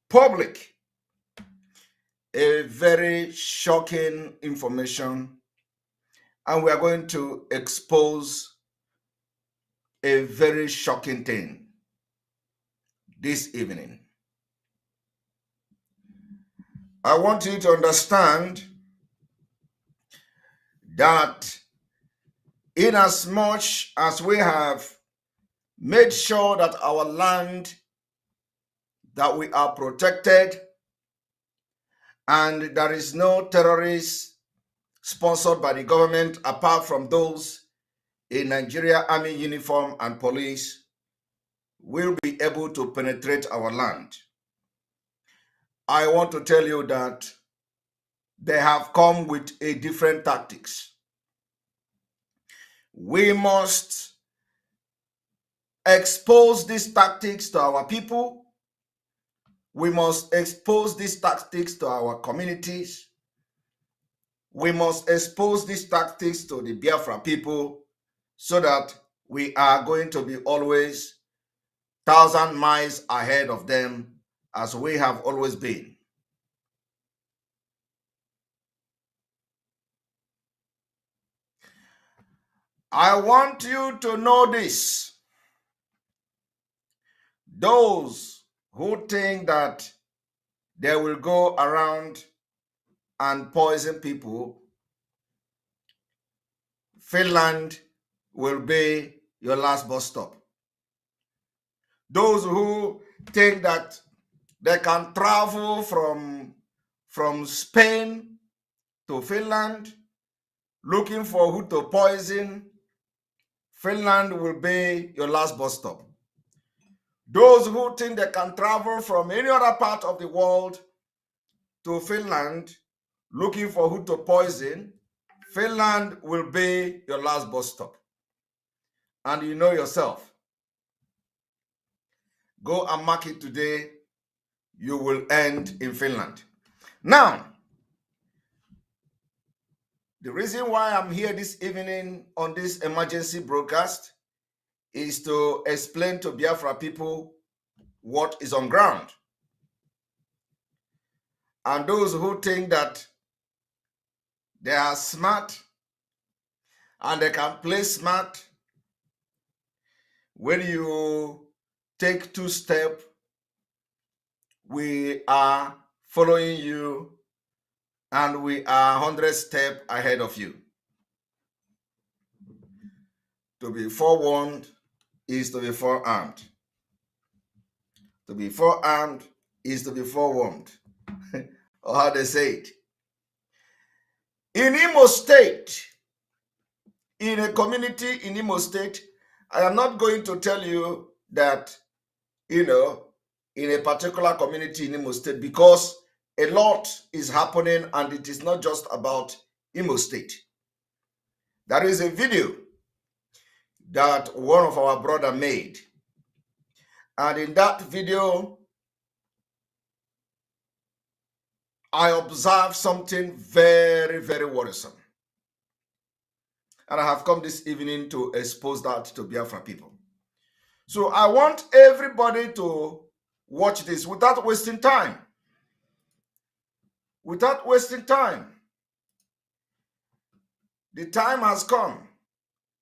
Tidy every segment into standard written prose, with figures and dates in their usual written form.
public a very shocking information, and we are going to expose a very shocking thing this evening. I want you to understand that in as much as we have made sure that our land, that we are protected, and there is no terrorist sponsored by the government apart from those in Nigeria Army uniform and police, will be able to penetrate our land. I want to tell you that they have come with a different tactics. We must expose these tactics to our people. We must expose these tactics to our communities. We must expose these tactics to the Biafra people so that we are going to be always 1,000 miles ahead of them, as we have always been. I want you to know this. Those who think that they will go around and poison people, Finland will be your last bus stop. Those who think that they can travel from Spain to Finland looking for who to poison, Finland will be your last bus stop. Those who think they can travel from any other part of the world to Finland looking for who to poison, Finland will be your last bus stop. And you know yourself. Go and mark it today. You will end in Finland. Now, the reason why I'm here this evening on this emergency broadcast is to explain to Biafra people what is on ground. And those who think that they are smart and they can play smart, when you take 2 steps, we are following you and we are 100 steps ahead of you. To be forewarned is to be forearmed. To be forearmed is to be forewarned, or how they say it. In Imo State, in a community in Imo State, I am not going to tell you that, in a particular community in Imo State, because a lot is happening and it is not just about Imo State. There is a video that one of our brother made. And in that video, I observed something very, very worrisome. And I have come this evening to expose that to Biafra people. So I want everybody to watch this without wasting time. Without wasting time. The time has come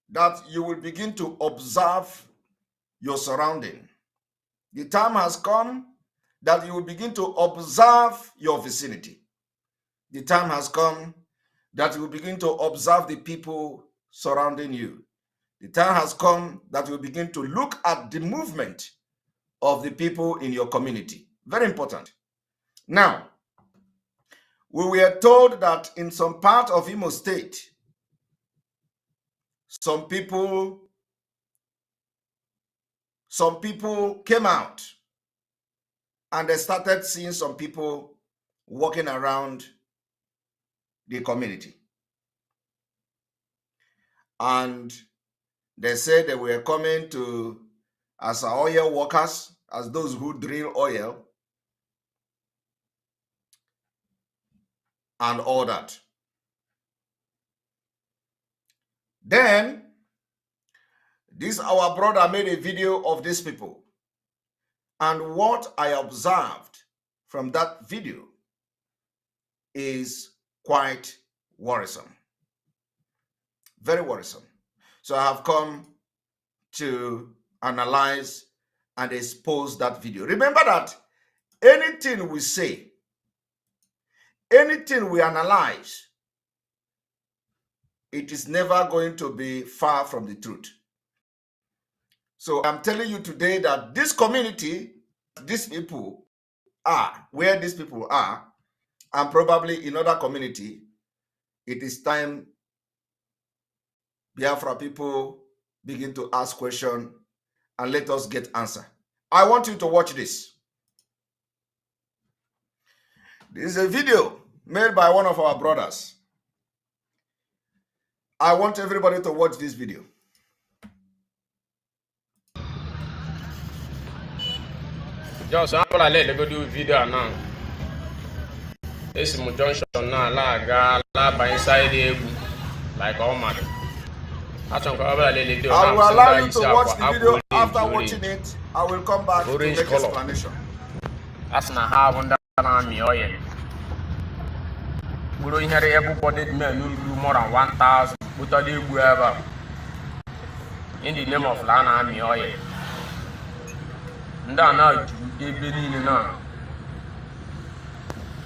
that you will begin to observe your surrounding. The time has come that you will begin to observe your vicinity. The time has come that you will begin to observe the people surrounding you. The time has come that you will begin to look at the movement of the people in your community. Very important. Now, we were told that in some part of Imo State, some people came out and they started seeing some people walking around the community. And they said they were coming to as oil workers, as those who drill oil and all that. Then this our brother made a video of these people. And what I observed from that video is quite worrisome. Very worrisome. So I have come to analyze and expose that video. Remember that anything we say, anything we analyze, it is never going to be far from the truth. So I'm telling you today that this community, these people are, where these people are, and probably in other community, it is time Biafra people begin to ask questions and let us get answer. I want you to watch this. This is a video made by one of our brothers. I want everybody to watch this video. Just sample I let go do video now. This is my junction now. La by inside the like all man. I will allow you to watch the video. After watching it, I will come back to make explanation. That's not how under me oil. We don't hear everybody men who do more than 1,000. But I do whoever in the name of Lana Army oil. And now you be in now.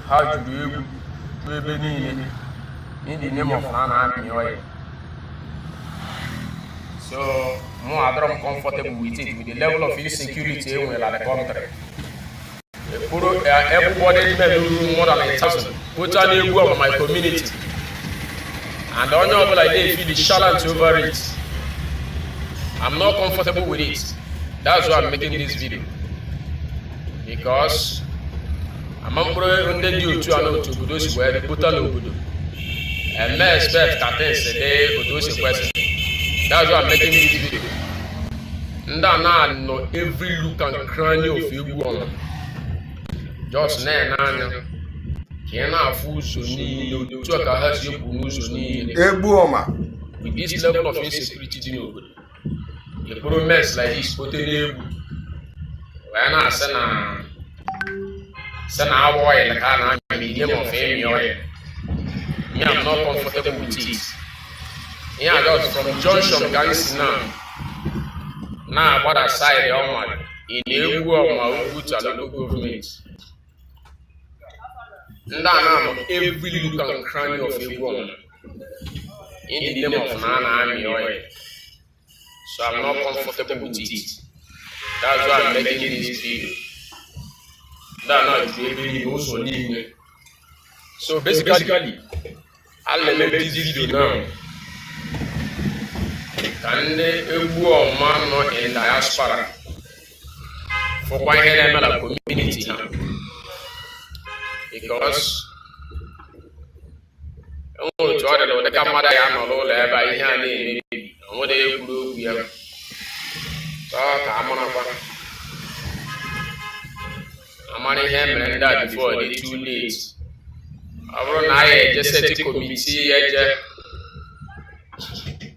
How do you be in the name of Lana Army oil? So, more I'm comfortable with it, with the level of insecurity in the country. Everybody may more than 1,000. Put on the work of my community. And the honorable idea feel the challenge over it. I'm not comfortable with it. That's why I'm making this video. Because I'm under the to those where they put on the and may expect that they go to question. That's why I'm making this video. And I know every look and cranny of you. Just now, can I fool so need to talk as you need with this level of insecurity? You put a mess like this, put it when I send our boy in the car, I'm medium of fame. I'm not comfortable with it. Yeah, just from Junction Gangs now, what I say, in the world of my local government. Now, every look and cranny of a woman in the name of Nana Army oil. So I'm not comfortable with it. That's why I'm making this video. That's not really also need. So basically, I'll make this video now. And the man in diaspora for quite a community. Because the camera I am all by here, what they do here. So I'm on and that before the 2 days. I just said to committee.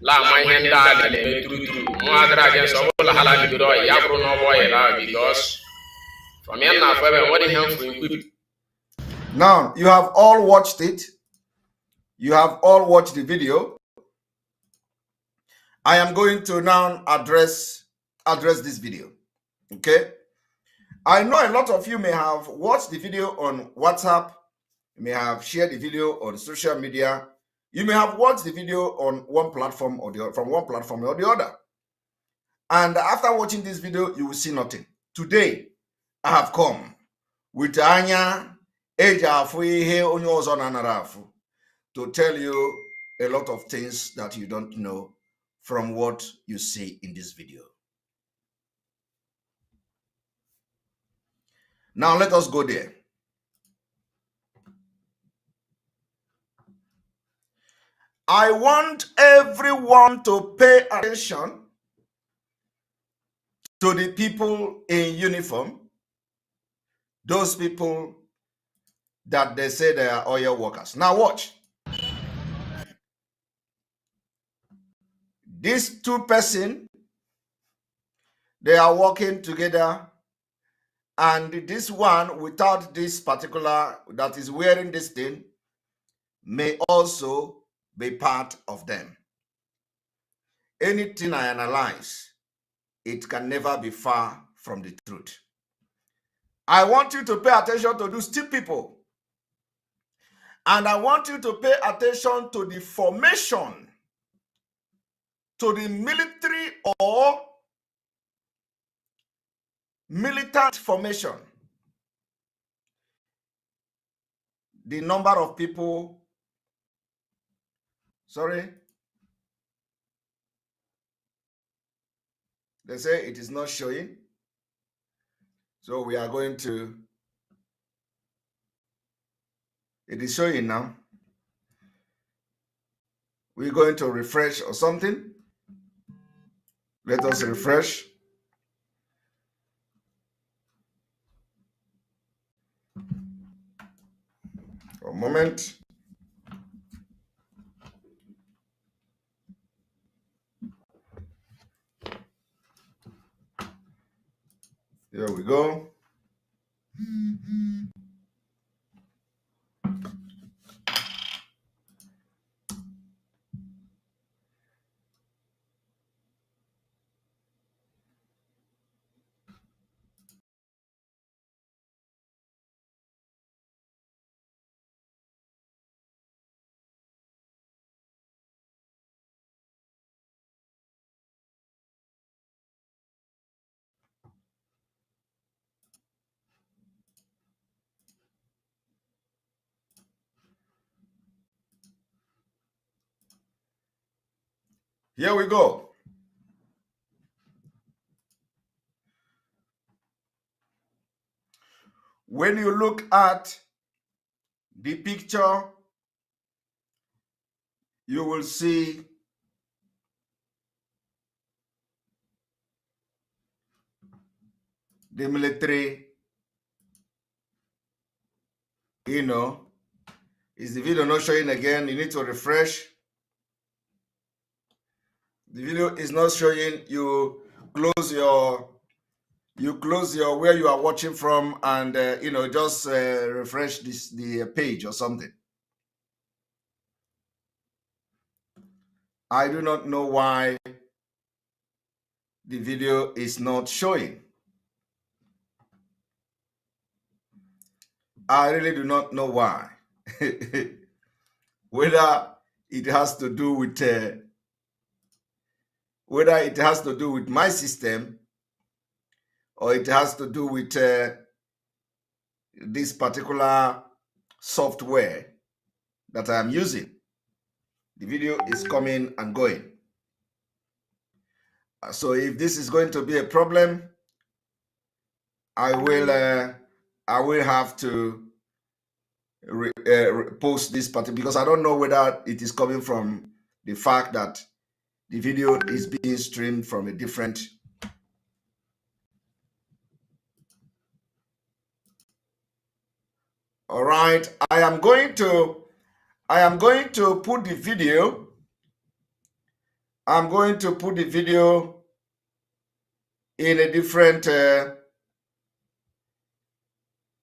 La my hand died through mother against all the halal because from here now, what do you have now, you have all watched it. You have all watched the video. I am going to now address this video. Okay? I know a lot of you may have watched the video on WhatsApp. You may have shared the video on social media. You may have watched the video on one platform or the other, from one platform or the other. And after watching this video, you will see nothing. Today, I have come with Anya to tell you a lot of things that you don't know from what you see in this video. Now let us go there. I want everyone to pay attention to the people in uniform, those people that they say they are oil workers. Now watch. These two persons, they are working together And this one without this particular, that is wearing this thing, may also be part of them. Anything I analyze, it can never be far from the truth. I want you to pay attention to those two people. And I want you to pay attention to the formation, to the military or militant formation. The number of people, sorry, they say it is not showing. So we are going to, it is showing now. We're going to refresh or something. Let us refresh. For a moment. Here we go. Here we go. When you look at the picture, you will see the military, is the video not showing again? You need to refresh. The video is not showing. You close your where you are watching from, and just refresh the page or something. I do not know why the video is not showing. I really do not know why. Whether it has to do with my system, or it has to do with this particular software that I am using. The video is coming and going. So if this is going to be a problem, I will have to post this particular, because I don't know whether it is coming from the fact that the video is being streamed from a different. All right, I am going to put the video. I'm going to put the video in a different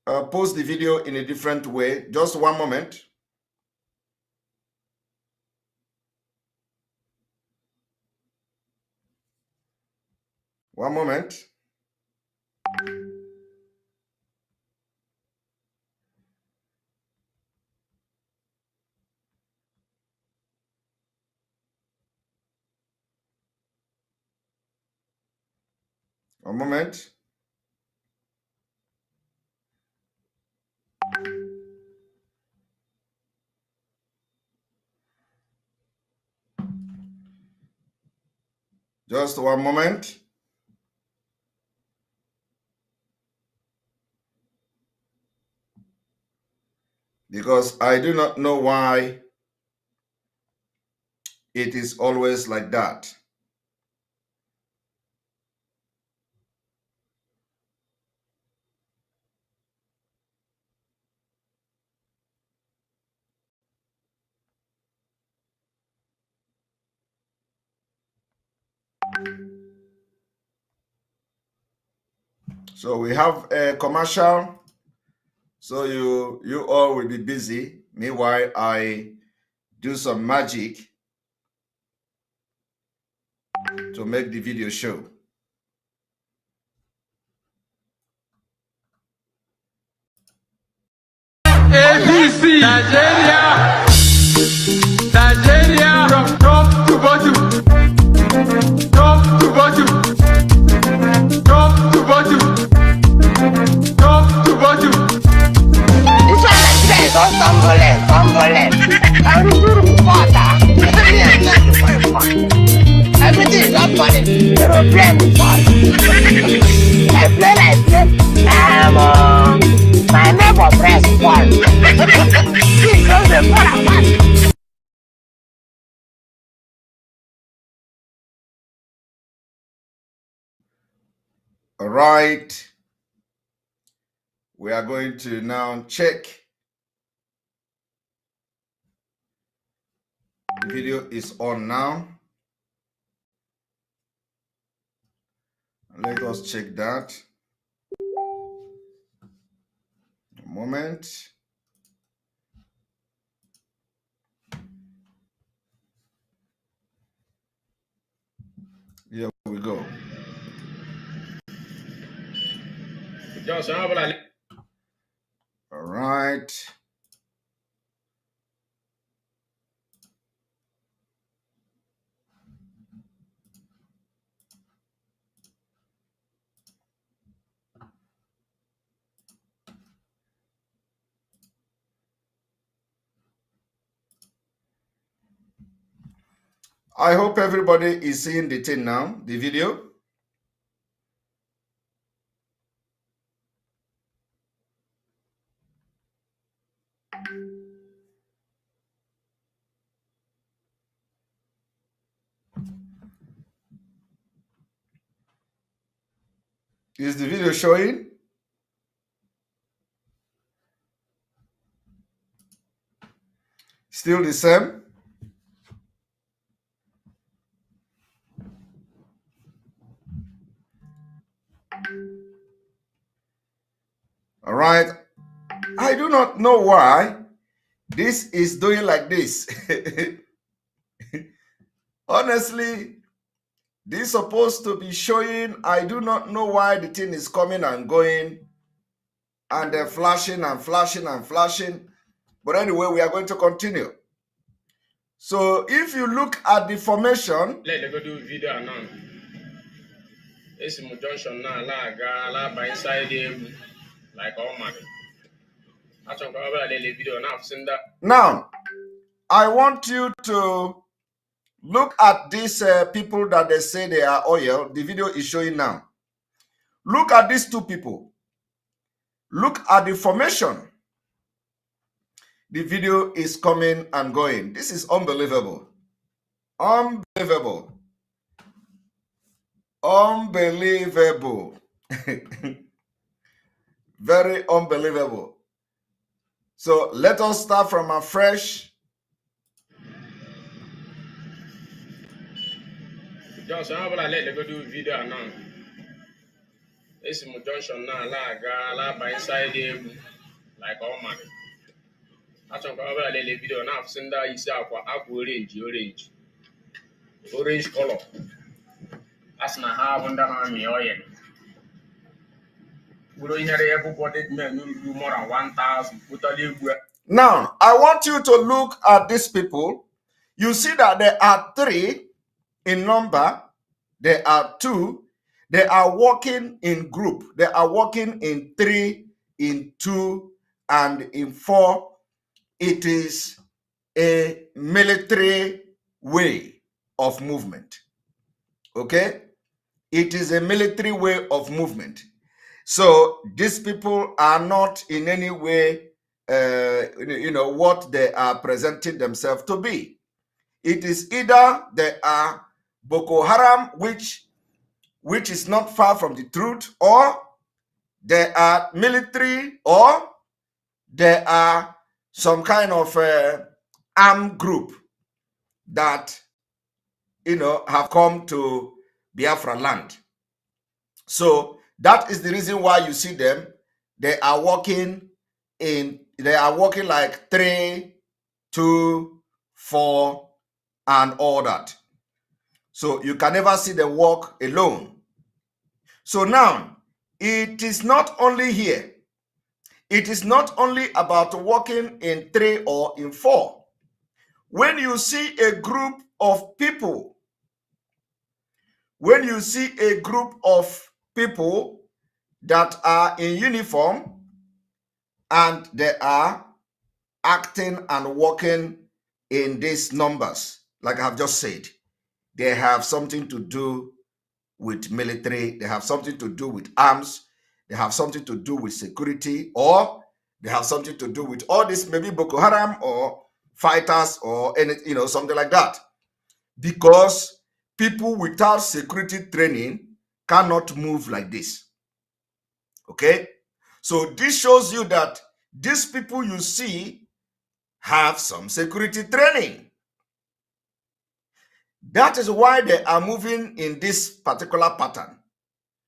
post the video in a different way. Just one moment. One moment. One moment. Just one moment. Because I do not know why it is always like that. So we have a commercial. So you all will be busy. Meanwhile, I do some magic to make the video show. ABC Nigeria, Nigeria from top to bottom, top to bottom, top to bottom, top to bottom. This one like today is all tumbling. I'm beautiful water. Everything is not funny. You're playing fun. I play. My neighbor press fun. He goes the fun. All right. We are going to now check. The video is on now. Let us check that. A moment. Here we go. All right. I hope everybody is seeing the thing now, the video. Is the video showing? Still the same? All right. I do not know why this is doing like this. Honestly, this is supposed to be showing. I do not know why the thing is coming and going and they're flashing and flashing and flashing. But anyway, we are going to continue. So if you look at the formation, Let go do video now. It's in junction now. La by inside him like all man. I talk about the video now. Send that. now I want you to look at these people that they say they are oil. The video is showing now. Look at these two people. Look at the formation. The video is coming and going. This is unbelievable. Unbelievable. Unbelievable. Very unbelievable. So let us start from afresh. Johnson, how about let go do video now? It's in junction now. La by inside him like all man. I talk about the video now. Send that. You see orange color. That's not how under me oil. We don't hear everybody men who do more than 1,000. Now, I want you to look at these people. You see that there are 3 in number. There are 2. They are working in group. They are working in 3, in 2, and in 4. It is a military way of movement. Okay? It is a military way of movement. So these people are not in any way, what they are presenting themselves to be. It is either they are Boko Haram, which is not far from the truth, or they are military, or they are some kind of armed group that, have come to Biafra land. So That is the reason why you see them. They are walking like 3, 2, 4, and all that. So you can never see them walk alone. So now, it is not only here. It is not only about walking in 3 or in 4. When you see a group of people, that are in uniform and they are acting and walking in these numbers, like I have just said, they have something to do with military, they have something to do with arms, they have something to do with security, or they have something to do with all this, maybe Boko Haram or fighters or any, something like that. Because people without security training cannot move like this. Okay? So this shows you that these people you see have some security training. That is why they are moving in this particular pattern.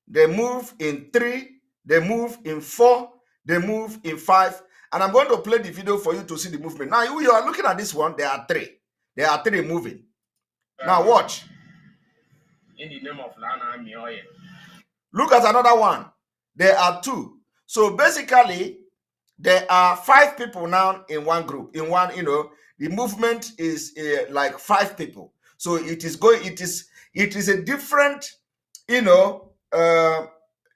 They move in 3, they move in 4, they move in 5. And I'm going to play the video for you to see the movement. Now, you are looking at this one, there are 3. There are 3 moving. Now, watch. In the name of Lana Mioye. Look at another one. There are 2. So basically, there are 5 people now in one group. In one, the movement is like 5 people. So it is a different,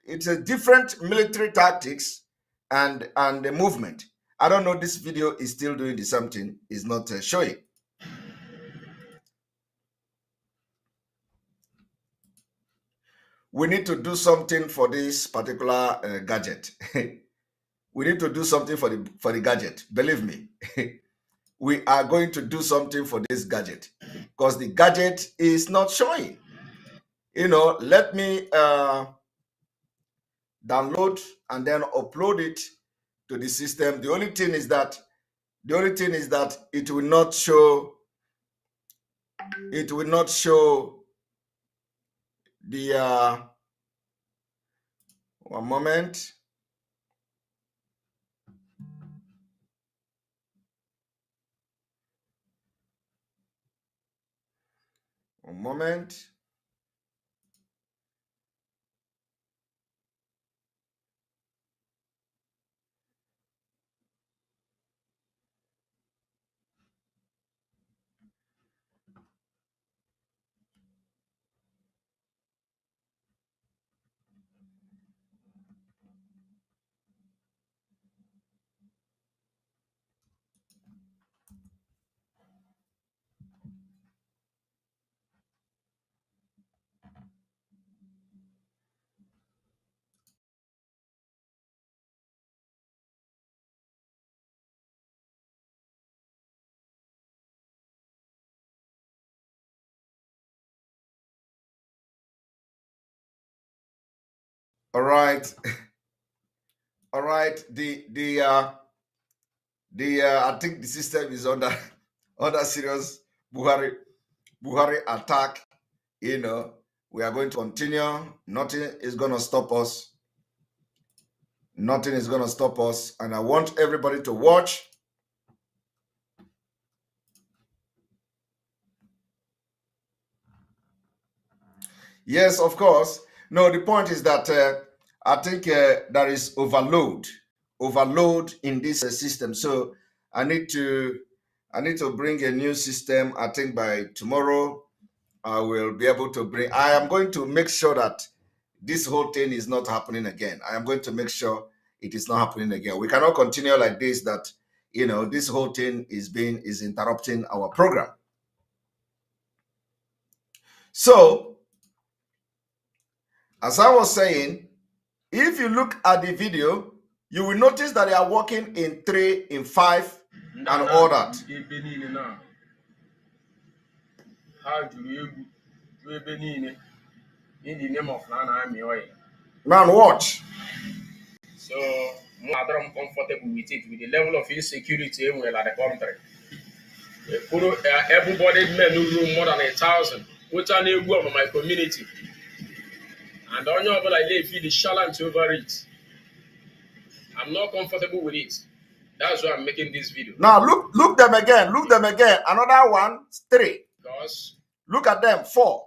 it's a different military tactics and the movement. I don't know, this video is still doing the same thing. It's not showing. We need to do something for this particular gadget. We need to do something for the gadget. Believe me. We are going to do something for this gadget because the gadget is not showing. Let me download and then upload it to the system. The only thing is that it will not show. It will not show the one moment. One moment. All right. All right. I think the system is under serious Buhari attack. We are going to continue. Nothing is going to stop us. Nothing is going to stop us. And I want everybody to watch. Yes, of course. No, the point is that I think there is overload in this system. So I need to bring a new system. I think by tomorrow I will be able to bring. I am going to make sure that this whole thing is not happening again. I am going to make sure it is not happening again. We cannot continue like this. That this whole thing is interrupting our program. So, as I was saying, if you look at the video, you will notice that they are walking in 3, in 5, and all that. How do you in the name of Lana Mioye? Man, watch. So, I'm comfortable with it, with the level of insecurity in the country. Everybody men who room more than 1,000. Which are new of my community. And on your like they feel the challenge over it. I'm not comfortable with it. That's why I'm making this video. Now look them again. Look them again. Another one, 3. Because Look at them, 4.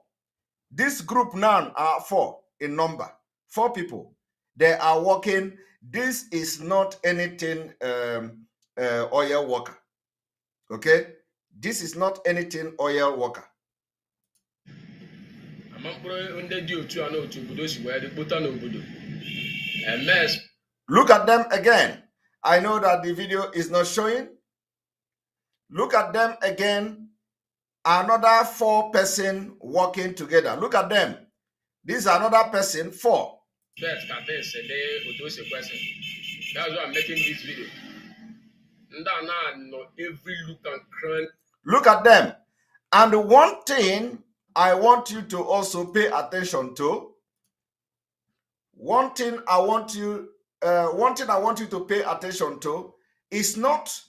This group now are 4 in number. 4 people. They are working. This is not anything oil worker. Okay? This is not anything oil worker. Look at them again. I know that the video is not showing. Look at them again. Another 4 person working together. Look at them. This is another person, 4. That's why I'm making this video. Every look and crank. Look at them. And one thing I want you to also pay attention to. One thing I want you to pay attention to is not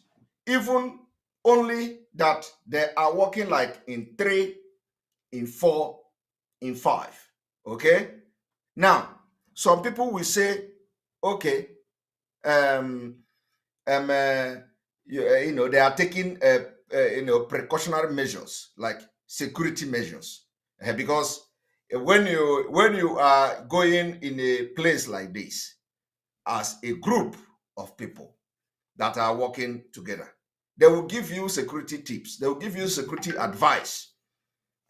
even only that they are working like in 3, in 4, in 5. Okay? Now, some people will say, okay, they are taking precautionary measures like security measures, because when you are going in a place like this as a group of people that are working together, they will give you security tips, they will give you security advice.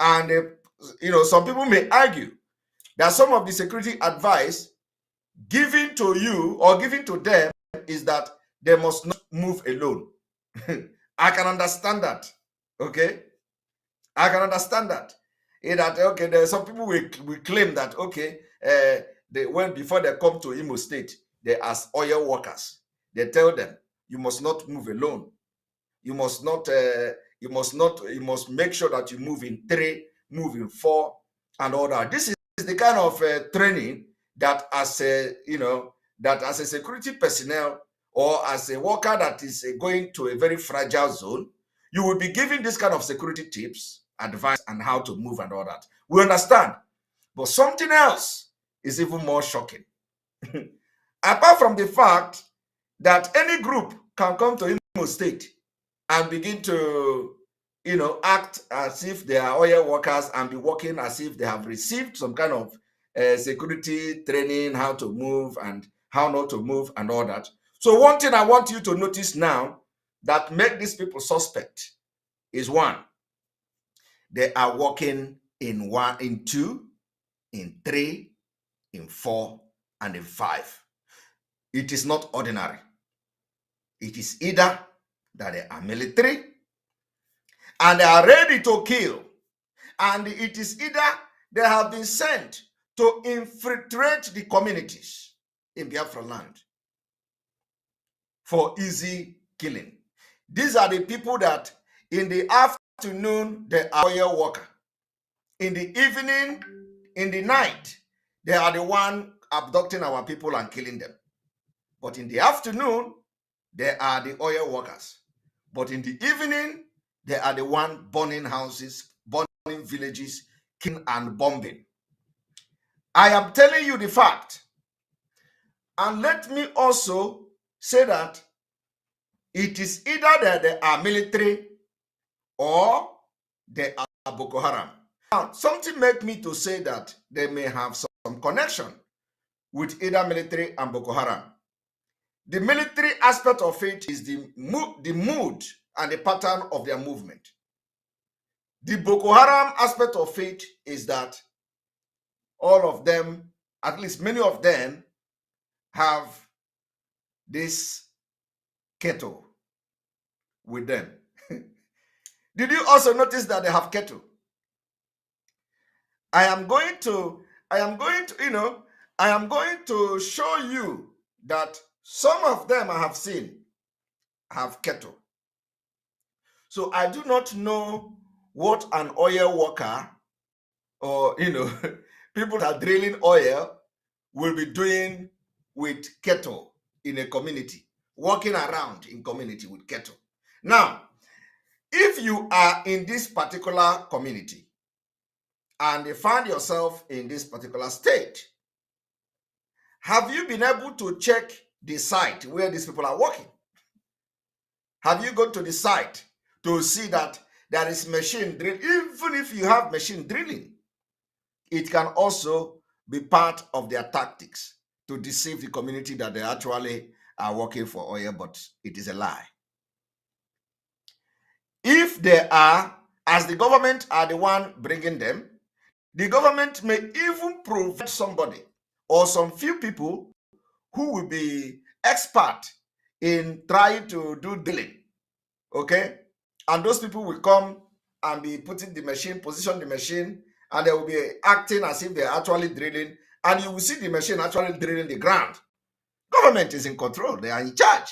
And some people may argue that some of the security advice given to you or given to them is that they must not move alone. I can understand that. Okay, I can understand that. That okay, there are some people will claim that okay, before they come to Imo State, they as oil workers. They tell them you must not move alone. You must not. You must make sure that you move in 3, move in 4, and all that. This is the kind of training that as a security personnel or as a worker that is going to a very fragile zone, you will be given this kind of security tips, advice, and how to move and all that. We understand. But something else is even more shocking. Apart from the fact that any group can come to Imo State and begin to, act as if they are oil workers and be working as if they have received some kind of security training, how to move and how not to move and all that. So one thing I want you to notice now that make these people suspect is 1, they are working in 1, in 2, in 3, in 4, and in 5. It is not ordinary. It is either that they are military and they are ready to kill, and it is either they have been sent to infiltrate the communities in Biafra land for easy killing. These are the people that in the afternoon they are oil worker. In the evening, in the night, they are the one abducting our people and killing them. But in the afternoon, they are the oil workers. But in the evening, they are the one burning houses, burning villages, killing and bombing. I am telling you the fact. And let me also say that it is either that they are military or they are Boko Haram. Now, something make me to say that they may have some connection with either military and Boko Haram. The military aspect of it is the mood and the pattern of their movement. The Boko Haram aspect of it is that all of them, at least many of them, have this kettle with them. Did you also notice that they have kettle? I am going to show you that some of them I have seen have kettle. So I do not know what an oil worker or people that are drilling oil will be doing with kettle in a community, walking around in community with kettle. Now, if you are in this particular community and you find yourself in this particular state, Have you been able to check the site where these people are working? Have you gone to the site to see that there is machine drill? Even if you have machine drilling, it can also be part of their tactics to deceive the community that they actually are working for oil, but it is a lie. If they are, as the government are the one bringing them, the government may even provide somebody or some few people who will be expert in trying to do drilling, okay? And those people will come and be putting the machine, position the machine, and they will be acting as if they're actually drilling, and you will see the machine actually drilling the ground. Government is in control, they are in charge.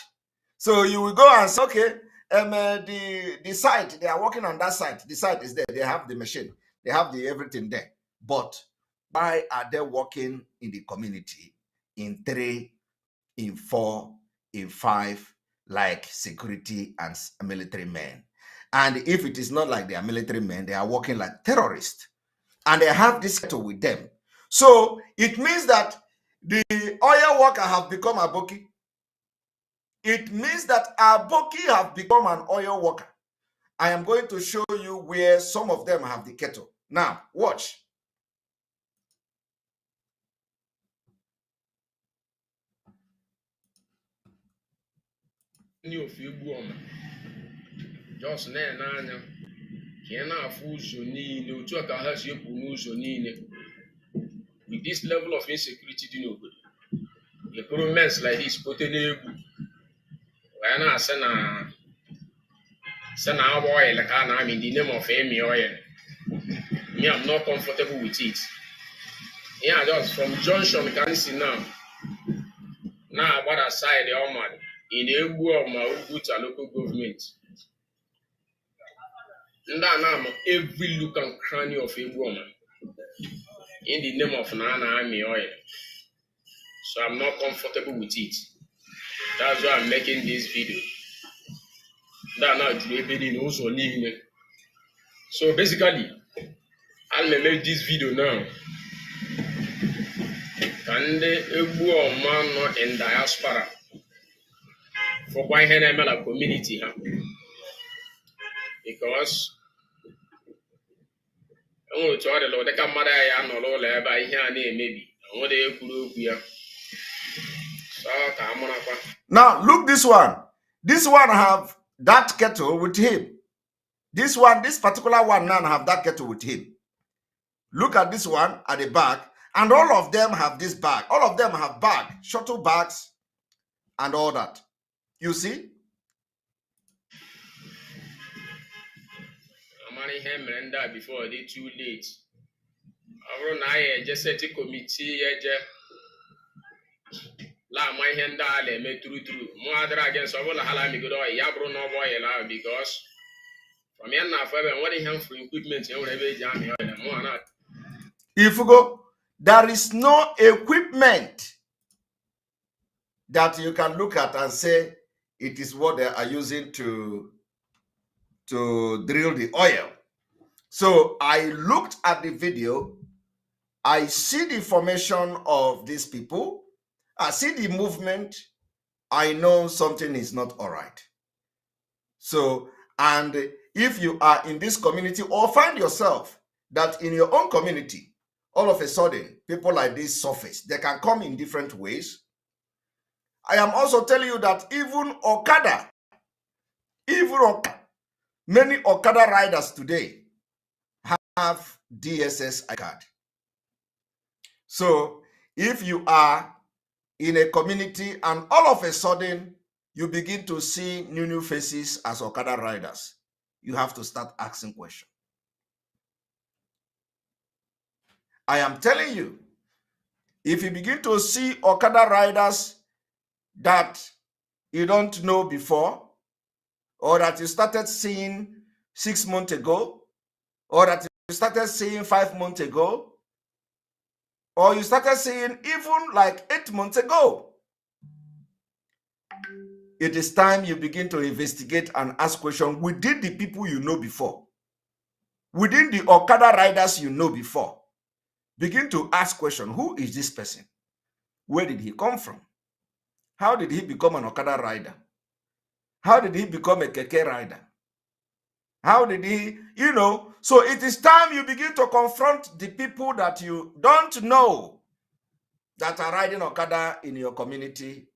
So you will go and say, okay, the site, they are working on that site. The site is there, they have the machine, they have the everything there. But why are they working in the community in 3, in 4, in 5, like security and military men? And if it is not like they are military men, they are working like terrorists. And they have this kettle with them. So it means that the oil worker have become a Aboki. It means that Aboki have become an oil worker. I am going to show you where some of them have the kettle. Now, watch. Just na-anya ka ị na-afụ ụzọ niile otu a ka ha si ekwu n'ụzọ niile. With this level of insecurity dị n'obodo, improvements like this pụta n'egwu wee na-asị na agba oil ka a na-amị in the name of emi oil. Me, I'm not comfortable with it. Yeah, just from junction ka m si now na-agbada side ọma in egwu ọma Uguta local government. And I every look and cranny of a woman in the name of Nana Army oil. So I'm not comfortable with it. That's why I'm making this video. So basically, I'll make this video now. Can the man in diaspora for quite a community? Because I want to try the Lord, the camera I know all by here and maybe. I want to put here. Now look this one. This one have that kettle with him. This particular one now have that kettle with him. Look at this one at the back, and all of them have this bag. All of them have bag, shuttle bags, and all that. You see? Before they too late. I just set a committee. La my hand me true. More against all the halami good oil, Yabro no boy because from here now for what they have for equipment, you will jam more not. If you go, there is no equipment that you can look at and say it is what they are using to drill the oil. So I looked at the video, I see the formation of these people, I see the movement, I know something is not all right. So, and if you are in this community or find yourself that in your own community, all of a sudden, people like this surface, they can come in different ways. I am also telling you that even Okada, many Okada riders today have DSS card. So if you are in a community and all of a sudden you begin to see new faces as Okada riders, you have to start asking questions. I am telling you, if you begin to see Okada riders that you don't know before, or that you started seeing 6 months ago, or that you started seeing 5 months ago, or you started seeing even like 8 months ago, it is time you begin to investigate and ask questions within the people you know before, within the Okada riders you know before. Begin to ask questions. Who is this person? Where did he come from? How did he become an Okada rider? How did he become a Keke rider? How did he, So it is time you begin to confront the people that you don't know that are riding Okada in your community,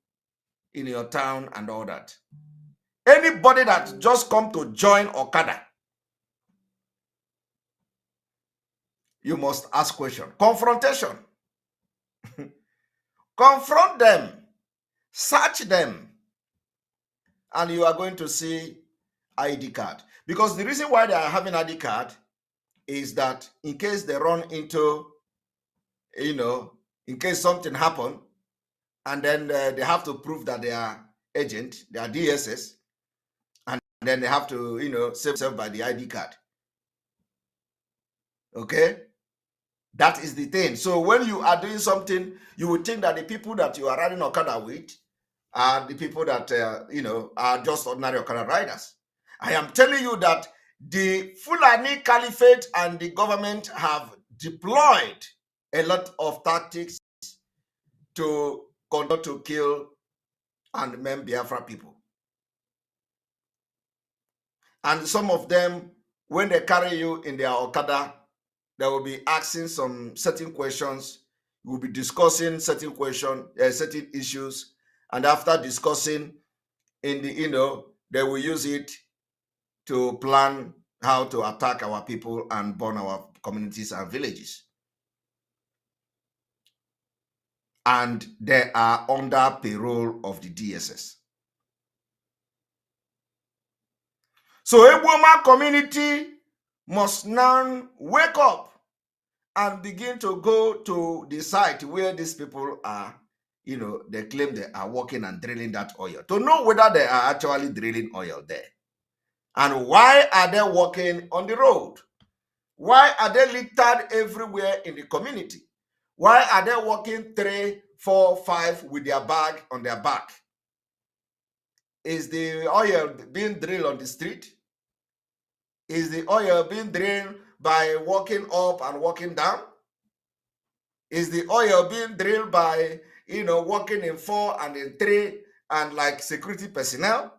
in your town, and all that. Anybody that just come to join Okada, you must ask question. Confrontation. Confront them. Search them. And you are going to see ID card. Because the reason why they are having ID card is that in case they run into, in case something happen, and then they have to prove that they are agent, they are DSS, and then they have to, save themselves by the ID card. Okay? That is the thing. So when you are doing something, you would think that the people that you are riding Okada with are the people that, are just ordinary Okada riders. I am telling you that the Fulani Caliphate and the government have deployed a lot of tactics to continue to kill and maim Biafra people. And some of them, when they carry you in their Okada, they will be asking some certain questions. We will be discussing certain certain issues, and after discussing, they will use it to plan how to attack our people and burn our communities and villages. And they are under payroll of the DSS. So Ebuoma community must now wake up and begin to go to the site where these people are, they claim they are working and drilling that oil, to know whether they are actually drilling oil there. And why are they working on the road? Why are they littered everywhere in the community? Why are they walking 3, 4, 5 with their bag on their back? Is the oil being drilled on the street? Is the oil being drilled by walking up and walking down? Is the oil being drilled by, walking in 4 and in 3 and like security personnel?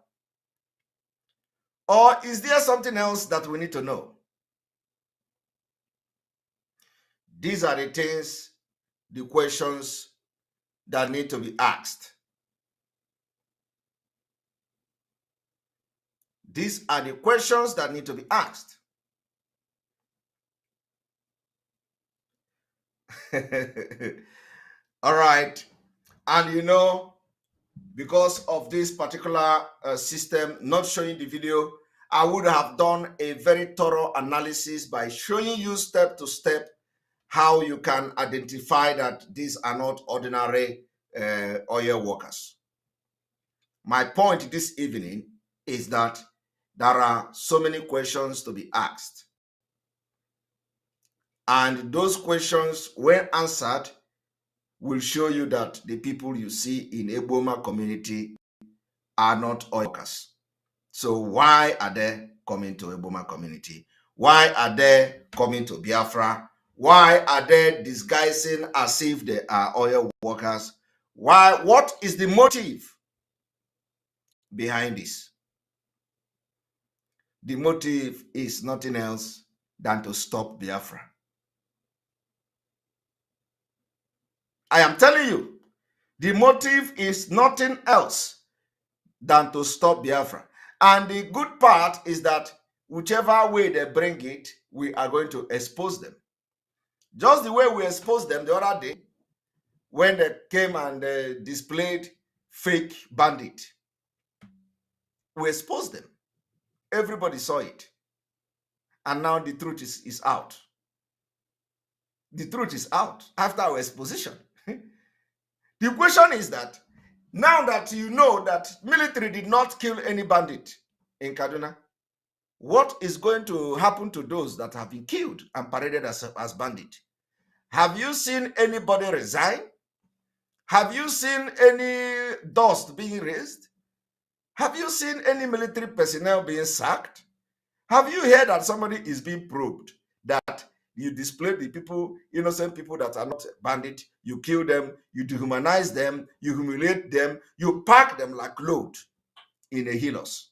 Or is there something else that we need to know? These are the things, the questions that need to be asked. These are the questions that need to be asked. All right. And because of this particular system not showing the video, I would have done a very thorough analysis by showing you step to step how you can identify that these are not ordinary oil workers. My point this evening is that there are so many questions to be asked. And those questions, when answered, will show you that the people you see in Ebuoma community are not oil workers. So why are they coming to Ebuoma community? Why are they coming to Biafra? Why are they disguising as if they are oil workers? Why? What is the motive behind this? The motive is nothing else than to stop Biafra. I am telling you, the motive is nothing else than to stop Biafra. And the good part is that whichever way they bring it, we are going to expose them. Just the way we exposed them the other day when they came and displayed fake bandit. We exposed them. Everybody saw it. And now the truth is out. The truth is out after our exposition. The question is that now that you know that military did not kill any bandit in Kaduna, what is going to happen to those that have been killed and paraded as bandit? Have you seen anybody resign? Have you seen any dust being raised? Have you seen any military personnel being sacked? Have you heard that somebody is being probed, that You display the people, innocent people that are not bandits. You kill them, you dehumanize them, you humiliate them, you pack them like load in a helos.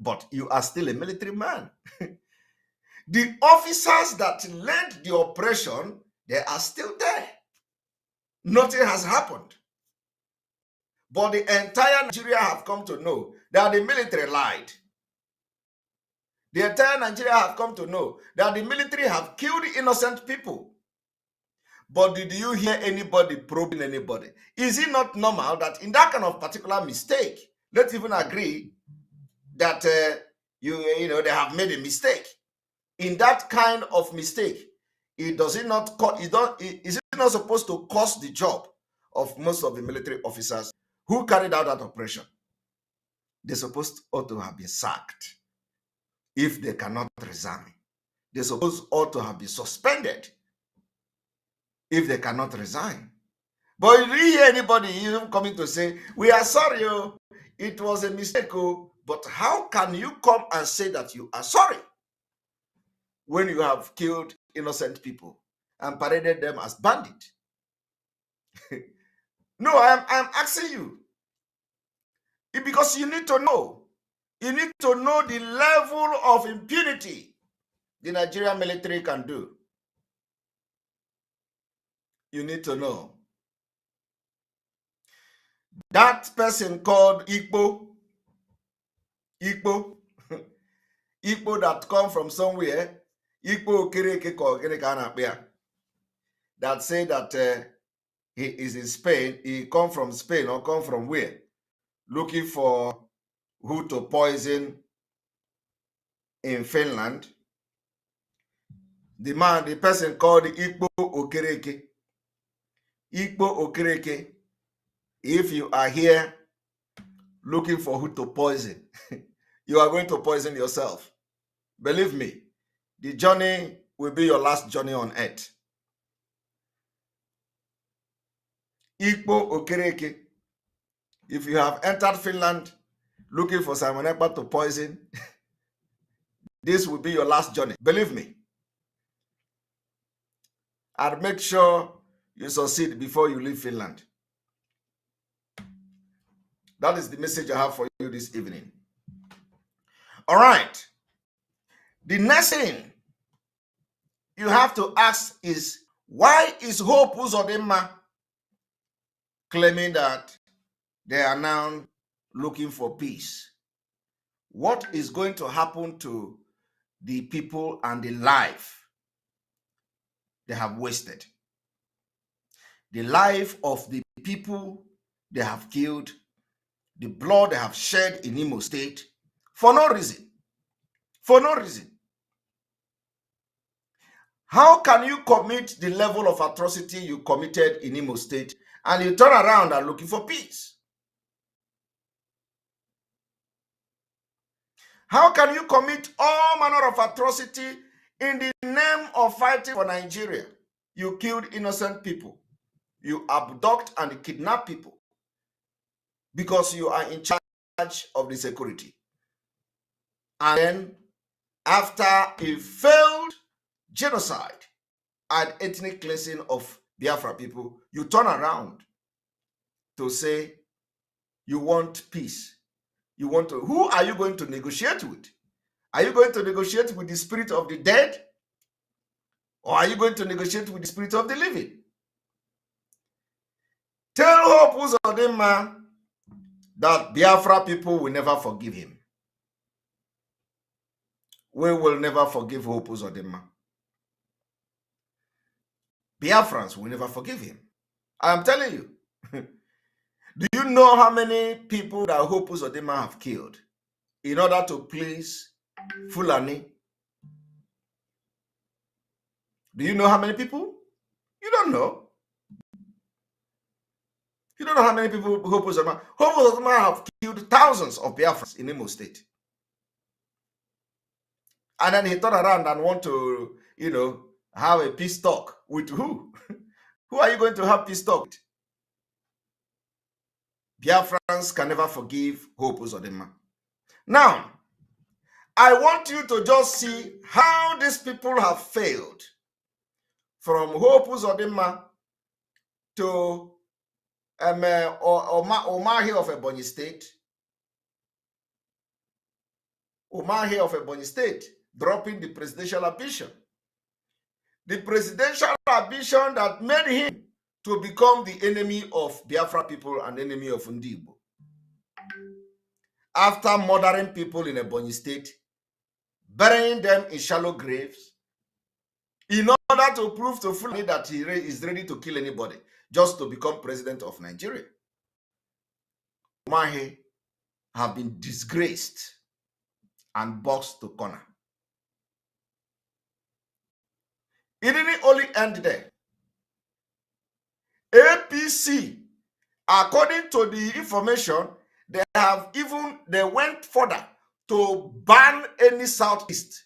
But you are still a military man. The officers that led the operation, they are still there. Nothing has happened. But the entire Nigeria have come to know that the military lied. The entire Nigeria have come to know that the military have killed innocent people. But did you hear anybody probing anybody? Is it not normal that in that kind of particular mistake, let's even agree that they have made a mistake. In that kind of mistake, is it not supposed to cost the job of most of the military officers who carried out that operation? They're supposed to have been sacked if they cannot resign. They're supposed to have been suspended if they cannot resign. But you didn't hear anybody even coming to say, we are sorry, it was a mistake. But how can you come and say that you are sorry when you have killed innocent people and paraded them as bandits? No, I'm asking you. Because you need to know. You need to know the level of impunity the Nigerian military can do. You need to know. That person called Ekpa, Ekpa that come from somewhere, Ekpa Okereke, that say that he is in Spain, he come from Spain or come from where? Looking for who to poison in Finland. The person called Ekpa Okereke. Ekpa Okereke, if you are here looking for who to poison, you are going to poison yourself. Believe me, the journey will be your last journey on earth. Ekpa Okereke, if you have entered Finland looking for Simon Ekpa to poison, this will be your last journey. Believe me. And make sure you succeed before you leave Finland. That is the message I have for you this evening. All right. The next thing you have to ask is, why is Hope Uzodimma claiming that they are now looking for peace? What is going to happen to the people and the life they have wasted? The life of the people they have killed, the blood they have shed in Imo State for no reason. For no reason. How can you commit the level of atrocity you committed in Imo State and you turn around and looking for peace? How can you commit all manner of atrocity in the name of fighting for Nigeria? You killed innocent people. You abduct and kidnap people because you are in charge of the security. And then, after a failed genocide and ethnic cleansing of Biafra people, you turn around to say you want peace. You want to, who are you going to negotiate with? Are you going to negotiate with the spirit of the dead? Or are you going to negotiate with the spirit of the living? Tell Hope Uzodimma that Biafra people will never forgive him. We will never forgive Hope Uzodimma. Biafrans will never forgive him. I am telling you. Do you know how many people that Hope Uzodimma have killed in order to please Fulani? Do you know how many people? You don't know. You don't know how many people Hope Uzodimma have killed thousands of Biafrans in Imo State. And then he turned around and want to, have a peace talk with who? Who are you going to have peace talk with? Biafrans can never forgive Hope Uzodimma. Now, I want you to just see how these people have failed. From Hope Uzodinma to Omahi of Ebonyi State. Omahi of Ebonyi State dropping the presidential ambition. The presidential ambition that made him to become the enemy of Biafra people and enemy of Ndibo. After murdering people in Ebonyi State, burying them in shallow graves, in order to prove to Fulani that he is ready to kill anybody just to become president of Nigeria. Omahi have been disgraced and boxed to corner. It didn't only end there. APC, according to the information, they went further to ban any Southeast,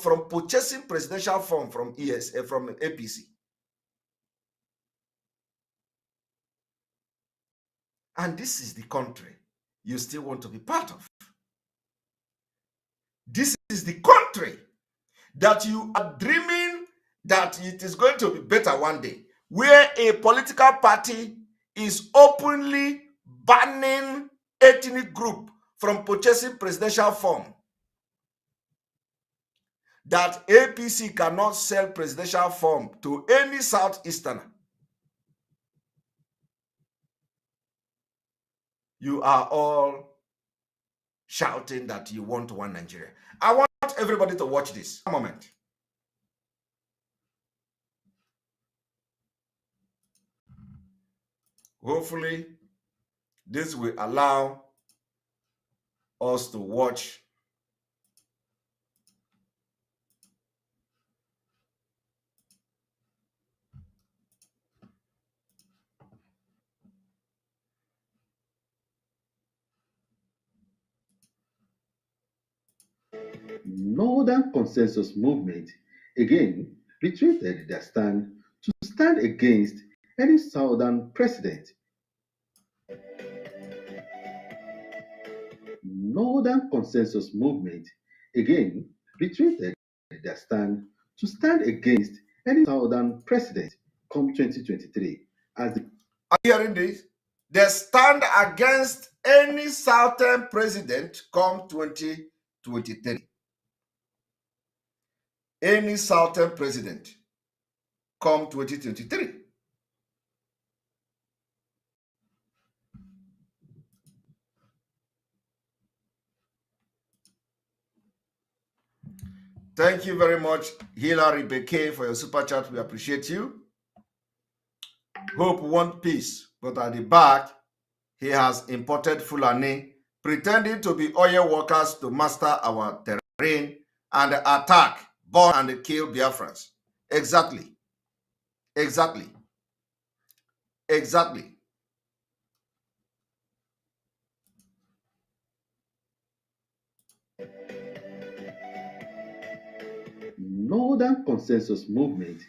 from purchasing presidential form from from APC. And this is the country you still want to be part of. This is the country that you are dreaming that it is going to be better one day, where a political party is openly banning ethnic group from purchasing presidential form. That APC cannot sell presidential form to any Southeasterner. You are all shouting that you want one Nigeria. I want everybody to watch this. A moment. Hopefully, this will allow us to watch Northern Consensus Movement again retreated their stand to stand against any Southern president. Northern Consensus Movement again retreated their stand to stand against any Southern president come 2023. Are you hearing this? They stand against any Southern president come 2023. Any Southern president come 2023. Thank you very much, Hilary Beke, for your super chat. We appreciate you. Hope want peace, but at the back, he has imported Fulani, pretending to be oil workers to master our terrain and attack, burn, and kill Biafrans. Exactly. Exactly. Exactly. Northern Consensus Movement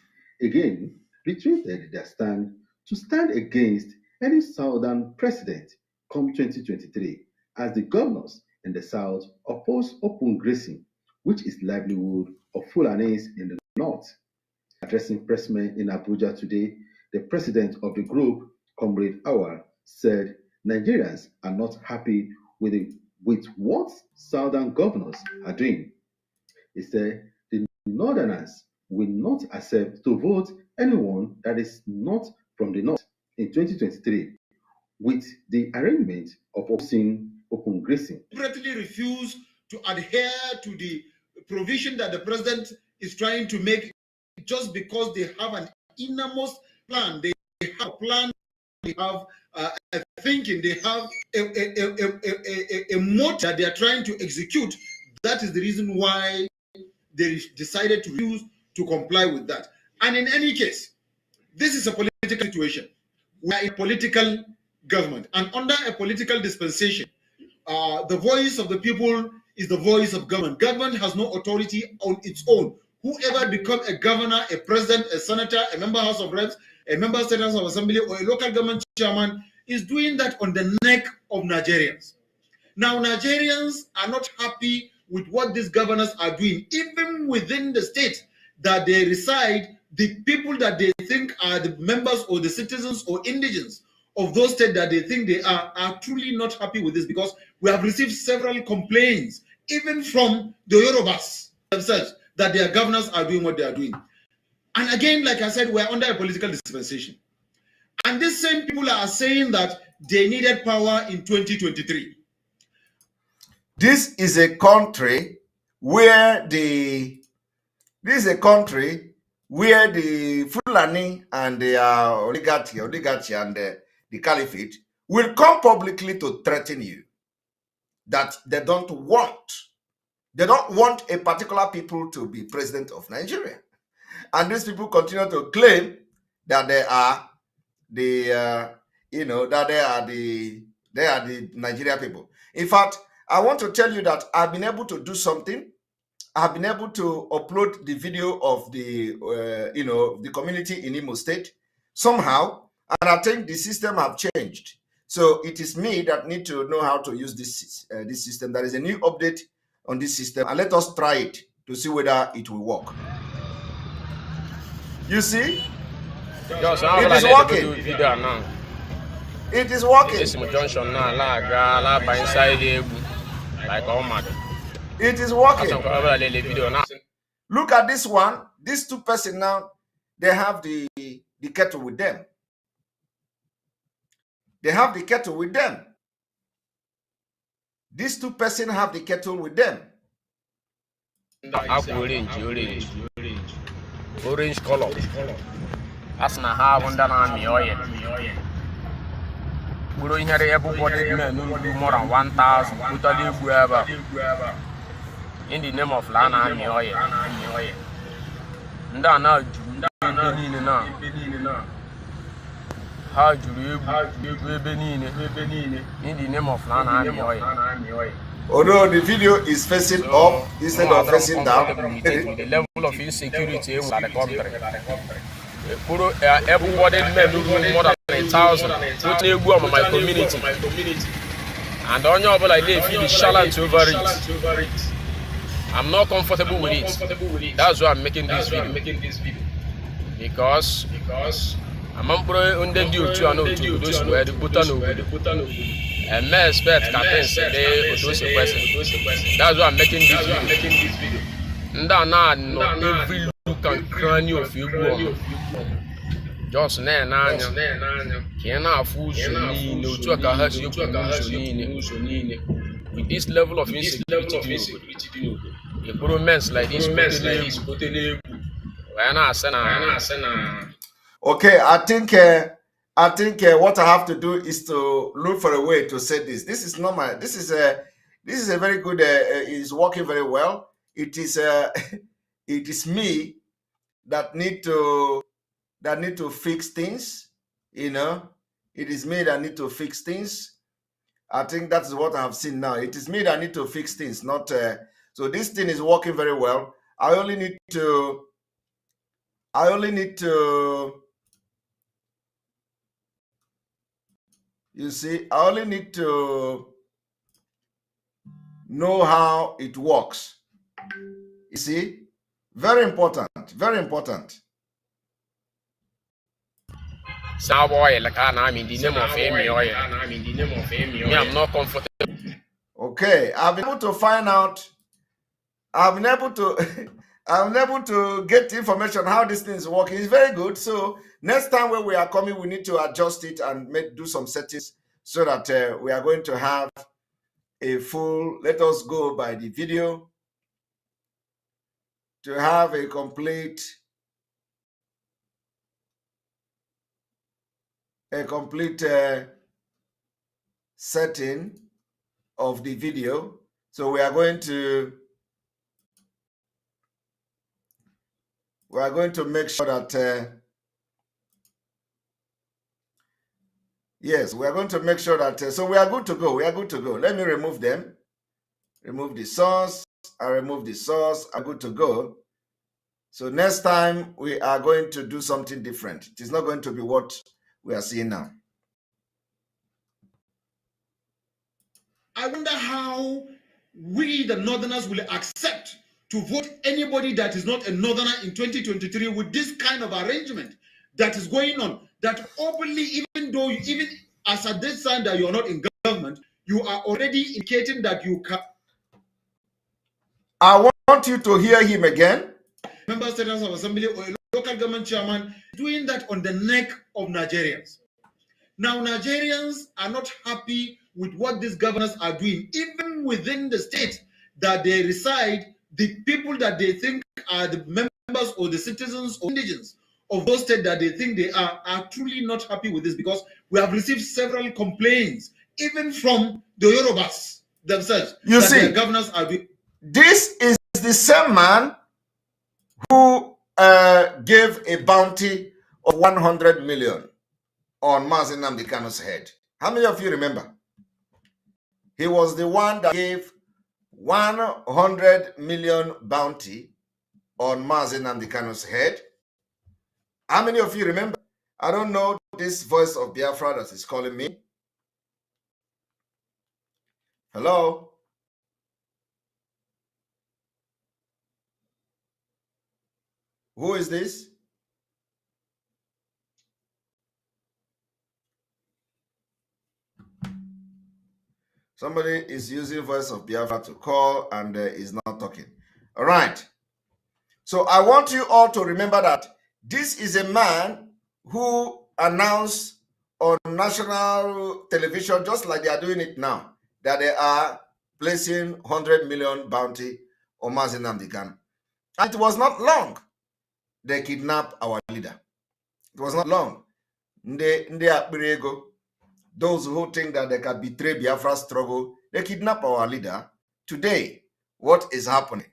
again retreated their stand to stand against any Southern president come 2023 as the governors in the South oppose open grazing, which is livelihood of Fulanis in the North. Addressing pressmen in Abuja today, the president of the group, Comrade Awar, said Nigerians are not happy with what Southern governors are doing. He said the Northerners will not accept to vote anyone that is not from the North in 2023 with the arrangement of open grazing. Deliberately refuse to adhere to the provision that the president is trying to make just because they have an innermost plan. They have a plan, they have a thinking, they have a motive that they are trying to execute. That is the reason why they decided to refuse to comply with that. And in any case, this is a political situation. We are a political government, and under a political dispensation, the voice of the people is the voice of government. Government has no authority on its own. Whoever becomes a governor, a president, a senator, a member of House of Reps, a member of State House of Assembly, or a local government chairman is doing that on the neck of Nigerians. Now, Nigerians are not happy with what these governors are doing, even within the state that they reside. The people that they think are the members or the citizens or indigents of those states that they think they are truly not happy with this, because we have received several complaints, even from the Yorubas themselves, that their governors are doing what they are doing. And again, like I said, we're under a political dispensation. And these same people are saying that they needed power in 2023. This is a country where the Fulani and the oligarchy and the caliphate will come publicly to threaten you that they don't want a particular people to be president of Nigeria. And these people continue to claim that they are the Nigeria people. In fact, I want to tell you that I've been able to do something. I've been able to upload the video of the the community in Imo State somehow, and I think the system have changed. So it is me that need to know how to use this system. There is a new update on this system, and let us try it to see whether it will work. You see, it is working. It is working. It is working. Look at this one. These two persons now, they have the kettle with them. They have the kettle with them. These two persons have the kettle with them. Orange color. That's not how under army oil. We don't hear everybody men who do more than 1,000. In the name of Lana Army oil. Ndana Benini now. How do you Benini in the name of Lana Army oil? Although the video is facing up instead of facing down. The level of insecurity in the country. Everybody men who do more than 1,000. Put a go on my community. And on your like they feel the challenge over it. I'm not comfortable with it. That's why I'm making this video. Because I'm under due to know to those who are the Butano. And may expect Captain today or those questions. That's why I'm making this video. Now, every look and cranny of you go. Just now, can I fool you? No, to a has you with this level of insecurity. Improvements like this, Okay, I think what I have to do is to look for a way to say this. This is not my. This is a very good. It's working very well. It is it is me that need to fix things. You know, it is me that need to fix things. I think that's what I have seen now. It is me that need to fix things, not. So this thing is working very well. I only need to. You see, I only need to know how it works. You see, very important, very important. I'm not comfortable. Okay, I've been able to find out. I've been able to. I'm able to get information how this thing is working. It's very good. So next time when we are coming, we need to adjust it and do some settings so that we are going to have a full. Let us go by the video to have a complete setting of the video. So we are going to make sure that yes, we are going to make sure that so we are good to go. We are good to go. Let me remove them. Remove the source. I remove the source. I'm good to go. So next time we are going to do something different. It is not going to be what we are seeing now. I wonder how we, the Northerners, will accept to vote anybody that is not a Northerner in 2023 with this kind of arrangement that is going on, that openly, even though, even as at this time that you are not in government, you are already indicating that you can. I want you to hear him again. Member State House of Assembly or a local government chairman doing that on the neck of Nigerians. Now, Nigerians are not happy with what these governors are doing, even within the state that they reside. The people that they think are the members or the citizens or indigents of those states that they think they are truly not happy with this, because we have received several complaints, even from the Yorubas themselves, You that see, their governors are doing. This is the same man who gave a bounty of 100 million on Mazi Nnamdi Kanu's head. How many of you remember? He was the one that gave 100 million bounty on Mazi Nnamdi Kanu's head. How many of you remember? I don't know this voice of Biafra that is calling me. Hello? Who is this? Somebody is using voice of Biafra to call and is not talking. All right. So I want you all to remember that this is a man who announced on national television, just like they are doing it now, that they are placing 100 million bounty on Mazi Nnamdi Kanu. And it was not long they kidnapped our leader. It was not long. Those who think that they can betray Biafra's struggle, they kidnap our leader. Today, what is happening?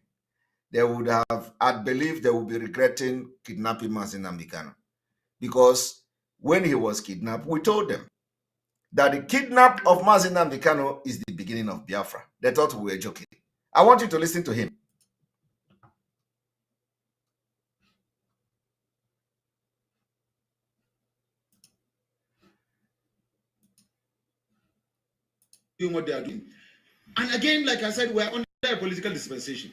They would have, I believe they will be regretting kidnapping Mazi Nnamdi Kanu. Because when he was kidnapped, we told them that the kidnap of Mazi Nnamdi Kanu is the beginning of Biafra. They thought we were joking. I want you to listen to him. Doing what they are doing. And again, like I said, we're under a political dispensation.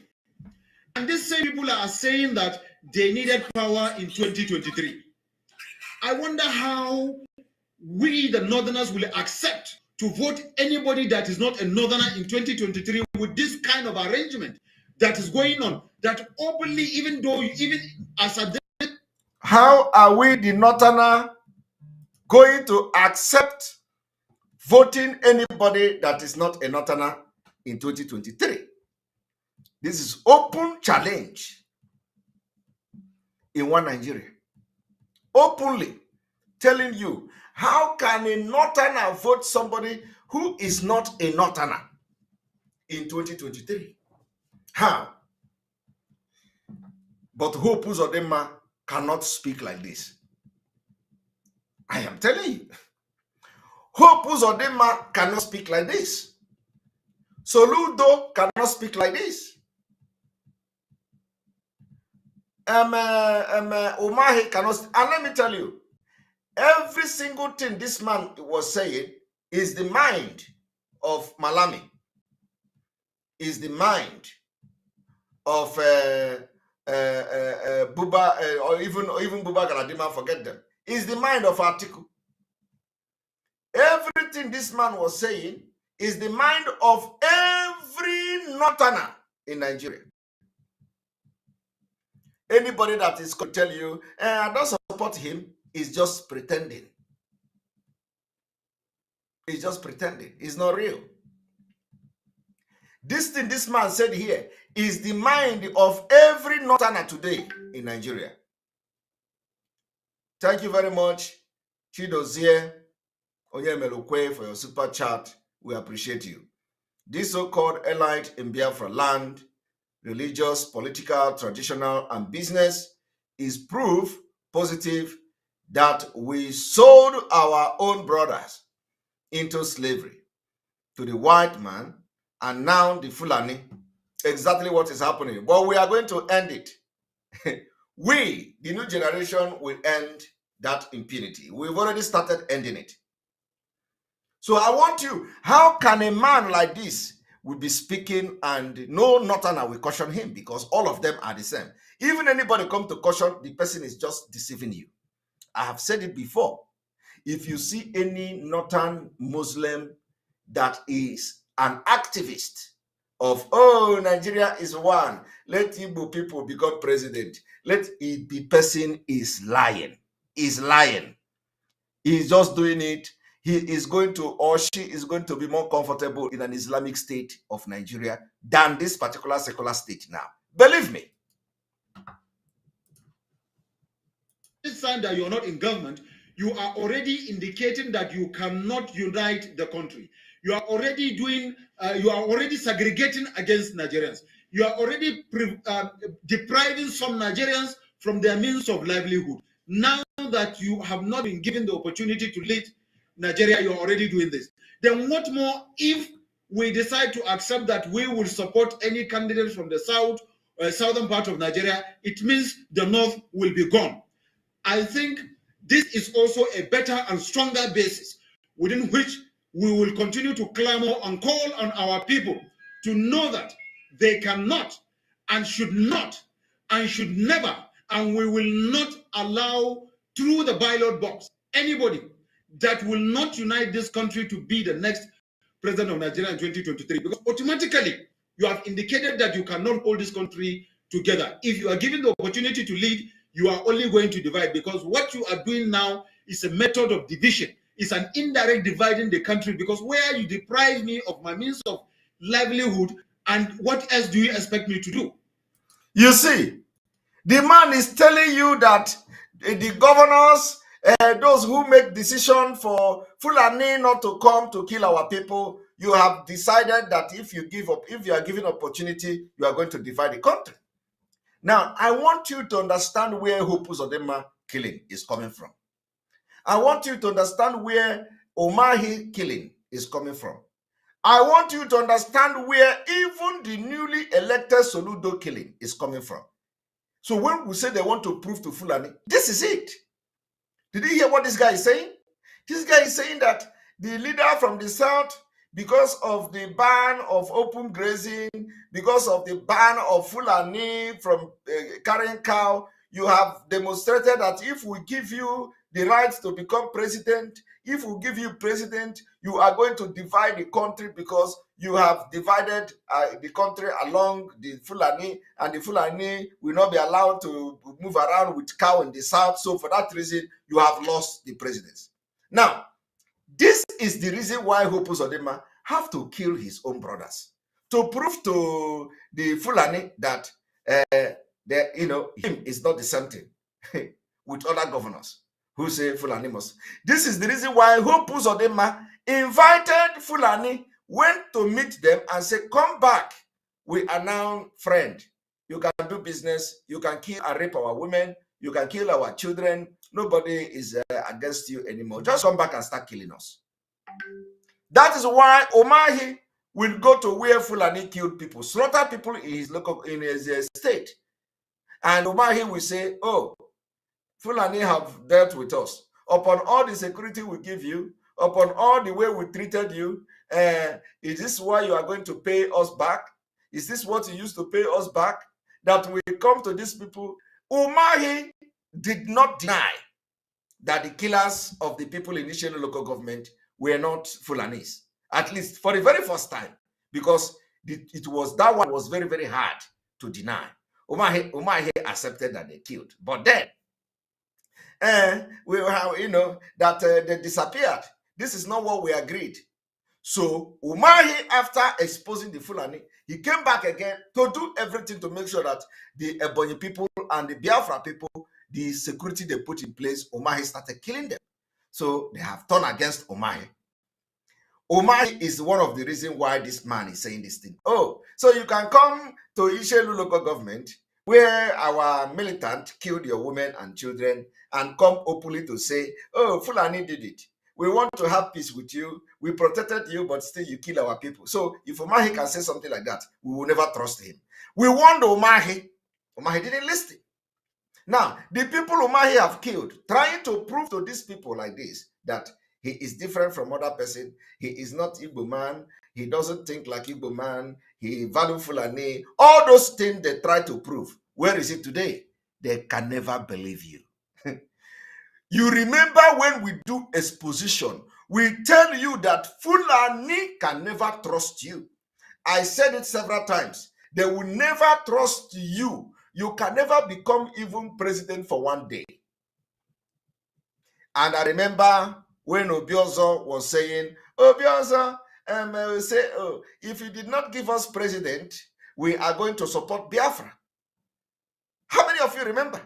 And these same people are saying that they needed power in 2023. I wonder how we, the Northerners, will accept to vote anybody that is not a Northerner in 2023 with this kind of arrangement that is going on, that openly, even though, even as a... How are we, the Northerner, going to accept voting anybody that is not a Northerner in 2023? This is open challenge in one Nigeria. Openly telling you, how can a Northerner vote somebody who is not a Northerner in 2023? How? But Hope Uzodinma cannot speak like this. I am telling you. Hope Uzodinma cannot speak like this. Soludo cannot speak like this. Umahi cannot. And let me tell you, every single thing this man was saying is the mind of Malami, is the mind of Buba, or even Buba Galadima, forget them, is the mind of Atiku. Everything this man was saying is the mind of every Northerner in Nigeria. Anybody that is going to tell you, I don't support him, is just pretending. He's just pretending. It's not real. This thing this man said here is the mind of every Northerner today in Nigeria. Thank you very much, Chidozie Onyemelukwe, for your super chat. We appreciate you. This so-called elite in Biafra land, religious, political, traditional, and business, is proof positive that we sold our own brothers into slavery to the white man, and now the Fulani. Exactly what is happening. But we are going to end it. We, the new generation, will end that impunity. We've already started ending it. So I want you, how can a man like this will be speaking, and no northerner will caution him because all of them are the same. Even anybody come to caution, the person is just deceiving you. I have said it before. If you see any northern Muslim that is an activist of, oh, Nigeria is one, let Igbo people become president, let it be, person is lying. Is lying. He's just doing it. He is going to, or she is going to be more comfortable in an Islamic state of Nigeria than this particular secular state now. Believe me. This time that you're not in government, you are already indicating that you cannot unite the country. You are already doing, you are already segregating against Nigerians. You are already depriving some Nigerians from their means of livelihood. Now that you have not been given the opportunity to lead Nigeria, you're already doing this. Then what more if we decide to accept that we will support any candidate from the southern part of Nigeria? It means the north will be gone. I think this is also a better and stronger basis within which we will continue to clamor and call on our people to know that they cannot and should not and should never, and we will not allow through the ballot box anybody that will not unite this country to be the next president of Nigeria in 2023, because automatically you have indicated that you cannot hold this country together. If you are given the opportunity to lead, you are only going to divide, because what you are doing now is a method of division. It's an indirect dividing the country, because where you deprive me of my means of livelihood, and what else do you expect me to do? You see, the man is telling you that the governors, those who make decision for Fulani not to come to kill our people, you have decided that if you give up, if you are given opportunity, you are going to divide the country. Now, I want you to understand where Hope Uzodinma killing is coming from. I want you to understand where Umahi killing is coming from. I want you to understand where even the newly elected Soludo killing is coming from. So when we say they want to prove to Fulani, this is it. Did you hear what this guy is saying? This guy is saying that the leader from the south, because of the ban of open grazing, because of the ban of Fulani from carrying cow, you have demonstrated that if we give you the right to become president, if we give you president, you are going to divide the country, because you have divided the country along the Fulani, and the Fulani will not be allowed to move around with cow in the south. So for that reason, you have lost the presidency. Now, this is the reason why Hope Uzodinma have to kill his own brothers, to prove to the Fulani that him is not the same thing with other governors who say Fulani must. This is the reason why Hope Uzodinma invited Fulani, went to meet them and said, come back. We are now friends. You can do business. You can kill and rape our women. You can kill our children. Nobody is against you anymore. Just come back and start killing us. That is why Umahi will go to where Fulani killed people, slaughter people in his state. And Umahi will say, oh, Fulani have dealt with us. Upon all the security we give you, upon all the way we treated you, is this why you are going to pay us back? Is this what you used to pay us back? That we come to these people. Umahi did not deny that the killers of the people in Ishelu local government were not Fulanis, at least for the very first time, because it was that one was very, very hard to deny. Umahi accepted that they killed, but then we have, that they disappeared. This is not what we agreed. So Umahi, after exposing the Fulani, he came back again to do everything to make sure that the Ebonyi people and the Biafra people, the security they put in place, Umahi started killing them. So they have turned against Umahi. Umahi is one of the reasons why this man is saying this thing. Oh, so you can come to Ishelu local government where our militant killed your women and children and come openly to say, oh, Fulani did it. We want to have peace with you. We protected you, but still you kill our people. So if Umahi can say something like that, we will never trust him. We warned Umahi. Umahi didn't listen. Now, the people Umahi have killed, trying to prove to these people like this that he is different from other person. He is not Igbo man. He doesn't think like Igbo man. He value Fulani. All those things they try to prove. Where is it today? They can never believe you. You remember when we do exposition, we tell you that Fulani can never trust you. I said it several times. They will never trust you. You can never become even president for one day. And I remember when Obiozo was saying, Obiozo, say, oh, if you did not give us president, we are going to support Biafra. How many of you remember?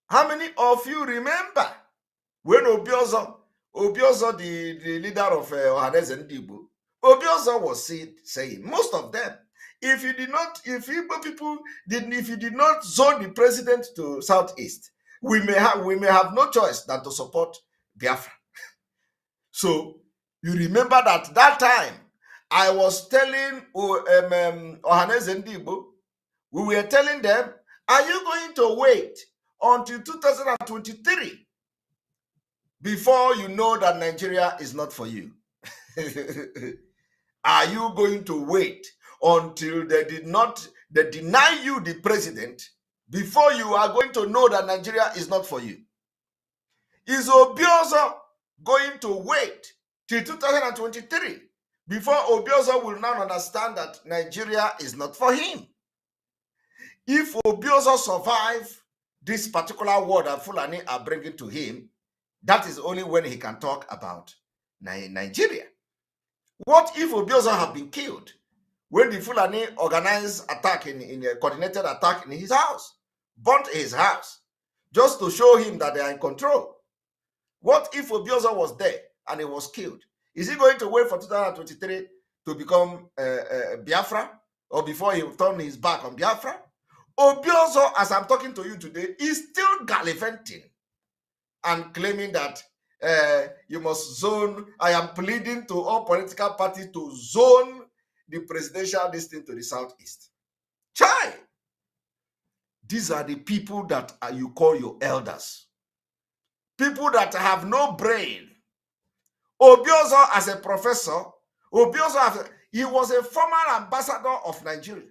How many of you remember when Obiozo, the leader of Ohaneze Ndigbo, Obiozo was saying, most of them, if you did not zone the president to Southeast, we may have no choice than to support Biafra. So you remember that time I was telling Ohaneze Ndigbo, we were telling them, are you going to wait until 2023 before you know that Nigeria is not for you? Are you going to wait until they deny you the president before you are going to know that Nigeria is not for you? Is Obiozo going to wait till 2023 before Obiozo will now understand that Nigeria is not for him? If Obiozo survive this particular war that Fulani are bringing to him, that is only when he can talk about Nigeria. What if Obiozo have been killed when the Fulani organized attack in a coordinated attack in his house, burnt his house, just to show him that they are in control? What if Obiozo was there and he was killed? Is he going to wait for 2023 to become Biafra, or before he will turn his back on Biafra? Obiozo, as I'm talking to you today, is still gallivanting and claiming that you must zone. I am pleading to all political parties to zone the presidential listing to the Southeast. Chai! These are the people that you call your elders. People that have no brain. Obiozo as a professor, he was a former ambassador of Nigeria.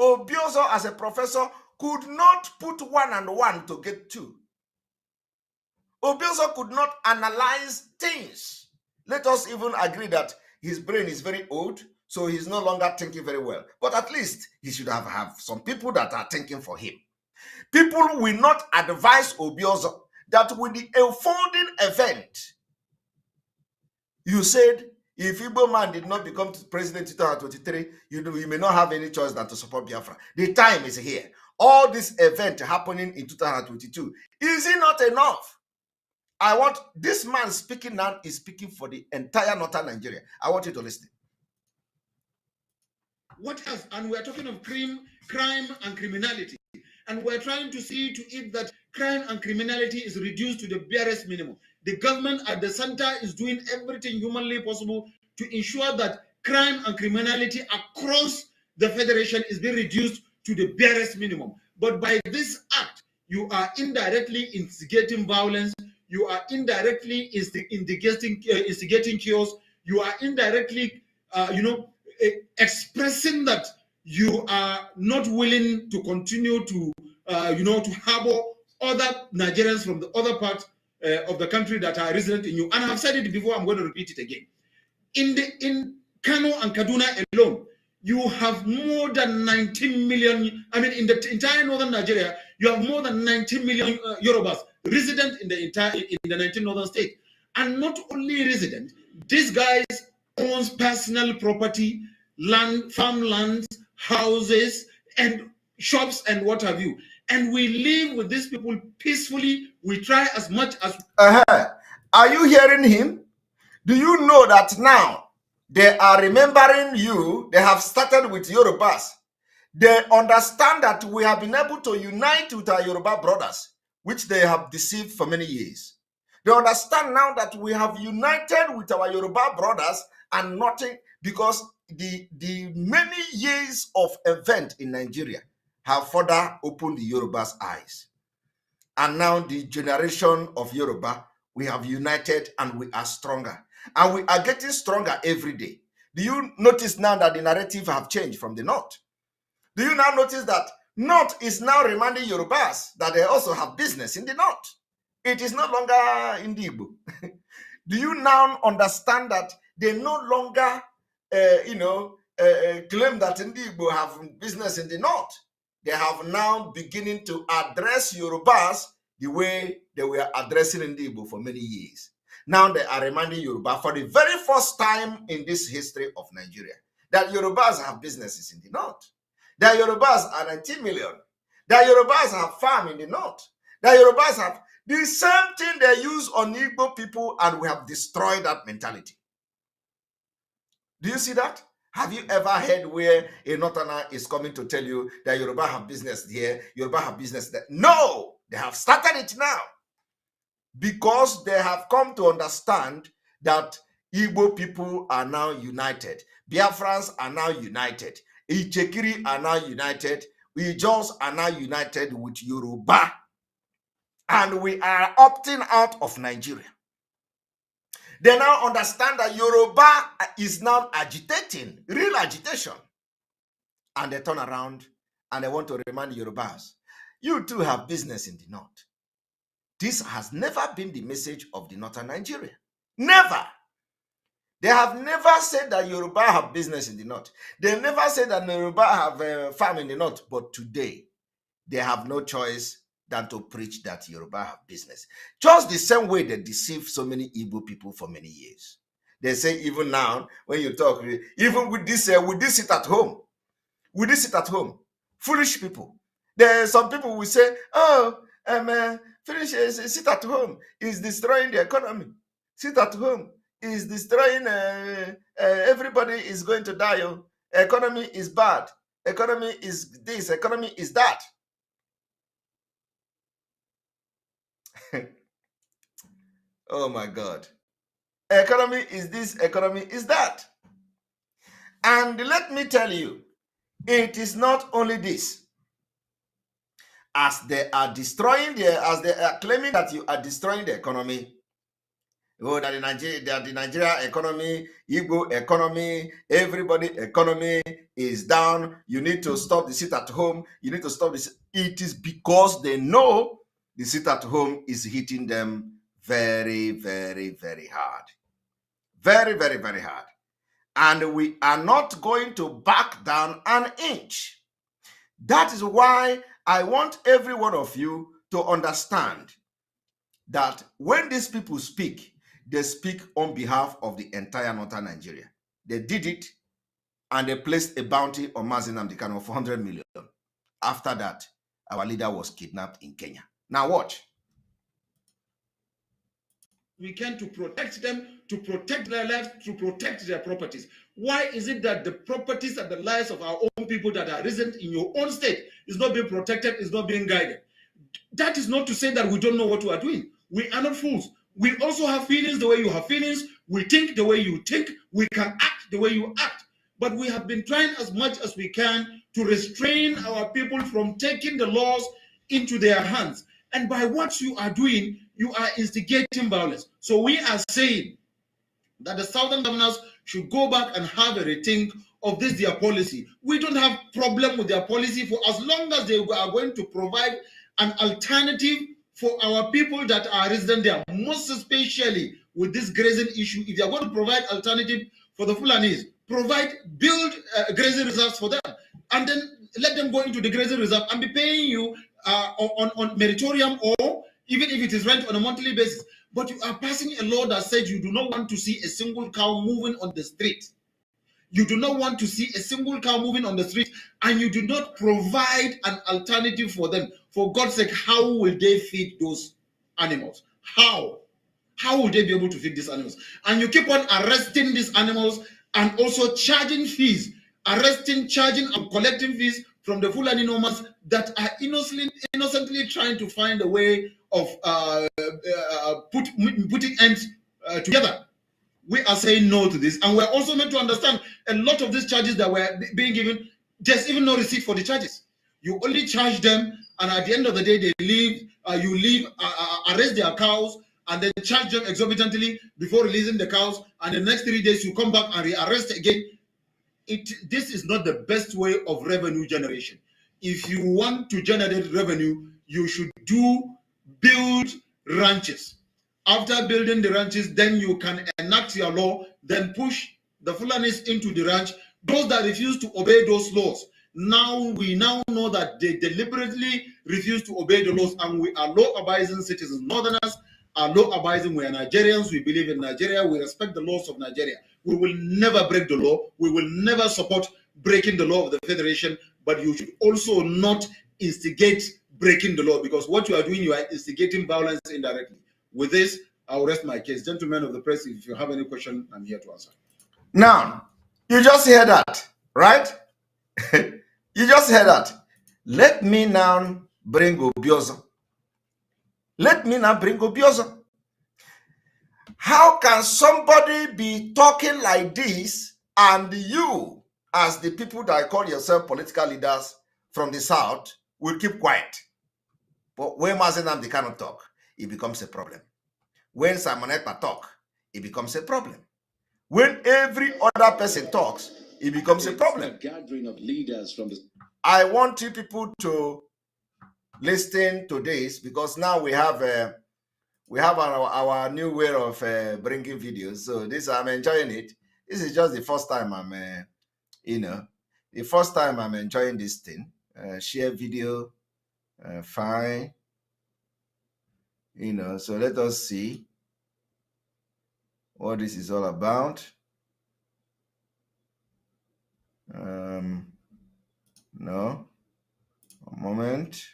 Obiozo as a professor could not put 1 and 1 to get 2. Obiozo could not analyze things. Let us even agree that his brain is very old, so he's no longer thinking very well. But at least he should have some people that are thinking for him. People will not advise Obiozo that with the unfolding event, you said if Igbo man did not become president in 2023, you may not have any choice than to support Biafra. The time is here. All this event happening in 2022, is it not enough? I want this man speaking now is speaking for the entire northern Nigeria. I want you to listen. What has, and we're talking of crime and criminality, and we're trying to see to it that crime and criminality is reduced to the barest minimum. The government at the center is doing everything humanly possible to ensure that crime and criminality across the federation is being reduced to the barest minimum. But by this act, you are indirectly instigating violence. You are indirectly instigating chaos. You are indirectly, expressing that you are not willing to continue to, to harbor other Nigerians from the other part of the country that are resident in you. And I've said it before, I'm going to repeat it again. In Kano and Kaduna alone, you have more than 19 million, in the entire northern Nigeria, you have more than 19 million Yorubas resident in the 19 northern states. And not only resident, these guys owns personal property, land, farmlands, houses, and shops, and what have you. And we live with these people peacefully. We try as much as... Are you hearing him? Do you know that now they are remembering you? They have started with Yorubas. They understand that we have been able to unite with our Yoruba brothers, which they have deceived for many years. They understand now that we have united with our Yoruba brothers and nothing, because the many years of event in Nigeria have further opened the Yoruba's eyes. And now the generation of Yoruba We have united and we are stronger. And we are getting stronger every day. Do you notice now that the narrative have changed from the North? Do you now notice that North is now reminding Yorubas that they also have business in the North? It is no longer in the Igbo. Do you now understand that they no longer, claim that in the Igbo have business in the North? They have now beginning to address Yorubas the way they were addressing in the Igbo for many years. Now they are reminding Yoruba for the very first time in this history of Nigeria that Yorubas have businesses in the North. That Yorubas are 90 million. That Yorubas have farm in the North. That Yorubas have the same thing they use on Igbo people, and we have destroyed that mentality. Do you see that? Have you ever heard where a Northerner is coming to tell you that Yoruba have business here, Yoruba have business there? No, they have started it now. Because they have come to understand that Igbo people are now united. Biafrans are now united. Ichekiri are now united. Ijos are now united with Yoruba. And we are opting out of Nigeria. They now understand that Yoruba is now agitating, real agitation. And they turn around and they want to remind Yorubas, you too have business in the North. This has never been the message of the Northern Nigeria. Never. They have never said that Yoruba have business in the North. They never said that Yoruba have a farm in the North. But today, they have no choice than to preach that Yoruba have business. Just the same way they deceived so many Igbo people for many years. They say even now, when you talk, even with this sit at home, with this sit at home, foolish people. There some people will say, oh, sit at home is destroying the economy. Sit at home is destroying, everybody is going to die. Oh. Economy is bad. Economy is this, economy is that. Oh my God. Economy is this, economy is that. And let me tell you, it is not only this. As they are destroying as they are claiming that you are destroying the economy, oh, that the Nigeria economy, Igbo economy, everybody economy is down. You need to stop the sit at home. You need to stop this. It is because they know the sit at home is hitting them very, very, very hard. Very, very, very hard. And we are not going to back down an inch. That is why I want every one of you to understand that when these people speak, they speak on behalf of the entire Northern Nigeria. They did it, and they placed a bounty on Mazi Nnamdi Kanu of 400 million. After that, our leader was kidnapped in Kenya. Now watch. We can to protect them, to protect their lives, to protect their properties. Why is it that the properties and the lives of our own people that are resident in your own state is not being protected, is not being guided? That is not to say that we don't know what we are doing. We are not fools. We also have feelings the way you have feelings. We think the way you think. We can act the way you act. But we have been trying as much as we can to restrain our people from taking the laws into their hands. And by what you are doing, you are instigating violence. So we are saying that the southern governors should go back and have a rethink of this their policy. We don't have problem with their policy for as long as they are going to provide an alternative for our people that are resident there, most especially with this grazing issue. If they are going to provide alternative for the Fulanis, build grazing reserves for them, and then let them go into the grazing reserve and be paying you on meritorium, or even if it is rent on a monthly basis. But you are passing a law that says you do not want to see a single cow moving on the street. You do not want to see a single cow moving on the street, and you do not provide an alternative for them. For God's sake, how will they feed those animals? How? How will they be able to feed these animals? And you keep on arresting these animals and also charging fees, charging and collecting fees from the Fulani nomads that are innocently trying to find a way of putting ends together. We are saying no to this, and we're also meant to understand a lot of these charges that were being given, there's even no receipt for the charges. You only charge them, and at the end of the day, they leave. You leave, arrest their cows, and then charge them exorbitantly before releasing the cows, and the next 3 days you come back and rearrest again. This is not the best way of revenue generation. If you want to generate revenue, you should build ranches. After building the ranches, then you can enact your law, then push the Fulanis into the ranch. Those that refuse to obey those laws, we now know that they deliberately refuse to obey the laws, and we are law-abiding citizens. Northerners are law-abiding. We are Nigerians. We believe in Nigeria. We respect the laws of Nigeria. We will never break the law. We will never support breaking the law of the Federation, but you should also not instigate breaking the law, because what you are doing, you are instigating violence indirectly. With this, I will rest my case. Gentlemen of the press, if you have any question, I'm here to answer. Now, you just hear that, right? You just heard that. Let me now bring Obiozo. How can somebody be talking like this and you, as the people that call yourself political leaders from the South, will keep quiet? But when Mazenam they cannot talk, it becomes a problem. When Simon Ekpa talk, it becomes a problem. When every other person talks, it becomes a problem. Gathering of leaders from the I want you people to listen to this, because now we have our new way of bringing videos. So this, I'm enjoying it. This is just the first time I'm enjoying this thing. Share video, fine. So let us see what this is all about. No, a moment.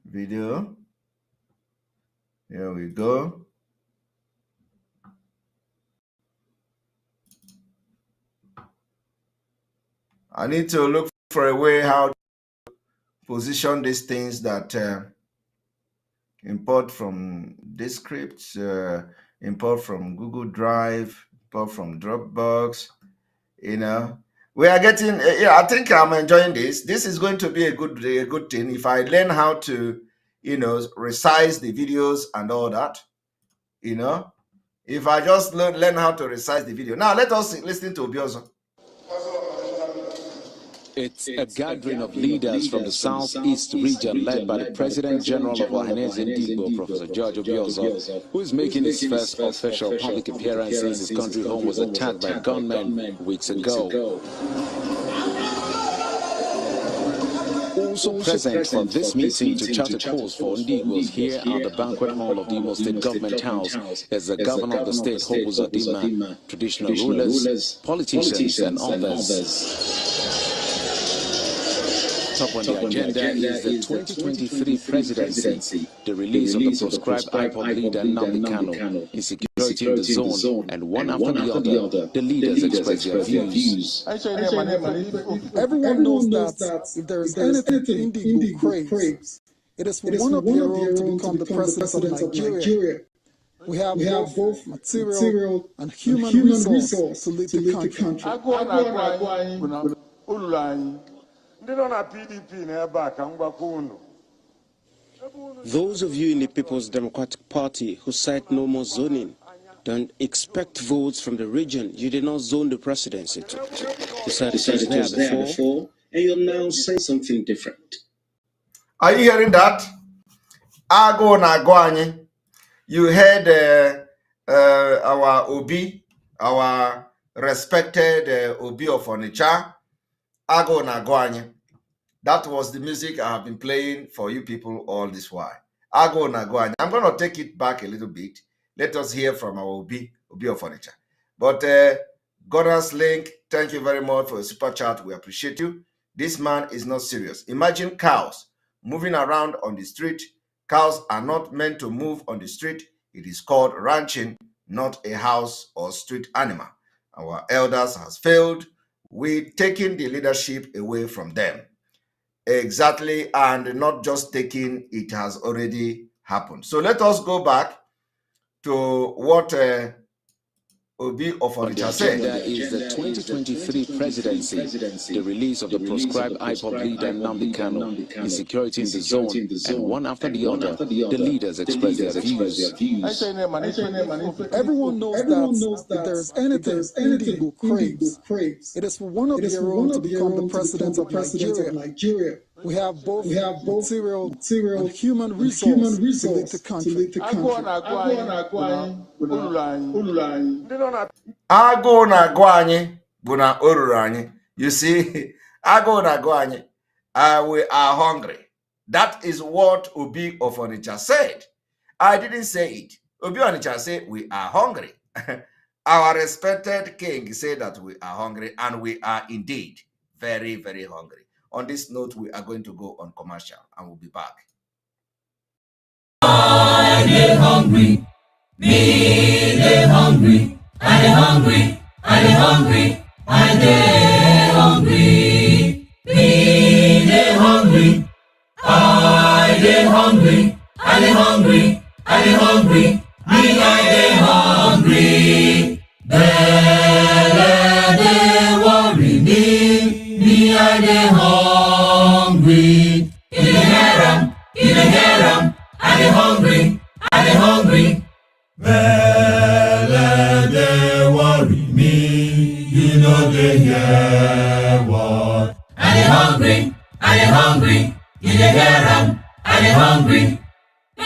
Video. Here we go. I need to look for a way how to position these things that import from this script, import from Google Drive, import from Dropbox. We are getting. I think I'm enjoying this. This is going to be a good thing if I learn how to, resize the videos and all that. If I just learn how to resize the video. Now let us listen to Obiozo. It's a gathering of leaders from the Southeast region led by the President General of Ohanese Ndigbo, Professor George Obiozo, who is making his first official public appearance since his country home was attacked by gunmen weeks ago. Also present for this meeting to chart a course for Ndigbos here at the banquet hall of the Imo State Government House is the Governor of the state, Hope Uzodinma, traditional rulers, politicians, and others. Top on the agenda is the 2023 presidency, the release of the proscribed IPOB leader Nnamdi Kanu, insecurity in the zone, and one after the other, the leaders express their views. Everyone knows that if there is anything Ndigbo craves, it is for one of their own to become the president of Nigeria. We have both material and human resource to lead the country. Those of you in the People's Democratic Party who cite no more zoning don't expect votes from the region. You did not zone the presidency to. You said it was there before, and you'll now say something different. Are you hearing that? Ago na Gwanye. You heard our Obi, our respected Obi of Onitsha. Ago na Gwanye. That was the music I have been playing for you people all this while. Ago na Gwanye. I'm going to take it back a little bit. Let us hear from our Obi of Onitsha. But Goddard's Link, thank you very much for the super chat. We appreciate you. This man is not serious. Imagine cows moving around on the street. Cows are not meant to move on the street. It is called ranching, not a house or street animal. Our elders has failed. We're taking the leadership away from them. Exactly, and not just taking, it has already happened. So let us go back to what Obi of On the Onitsha agenda said, is the 2023 presidency, the release of the proscribed IPOB leader Nnamdi Kanu, insecurity in the zone, and one after the other, the leaders express their views. Everyone knows that if there is anything Indigo craves, it is for one of their own to become the president of Nigeria. We have both material and human resource to lead the country. Agụụ na-agụ anyị bụ na o ruru anyị. You see, agụụ na-agụ anyị, we are hungry. That is what Obi of Onitsha said. I didn't say it. Obi Onitsha said we are hungry. Our respected king said that we are hungry, and we are indeed very, very hungry. On this note, we are going to go on commercial, and we'll be back. I dey hungry, me dey hungry, I dey hungry, I dey hungry, I dey hungry, me dey hungry, I dey hungry, I dey hungry, I dey hungry, me I dey hungry, belle dey worry me I dey hungry, you dey hear am, you dey hear am. I dey hungry, I dey hungry. Belle dey worry me, you know dey hear what. I dey hungry, I dey hungry. You dey hear am, I dey hungry. I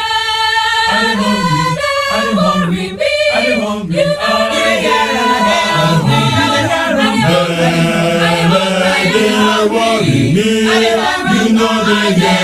dey hungry, I dey hungry. Me, I dey hungry. You dey hear am, Belle dey worry me, you know dey hear am.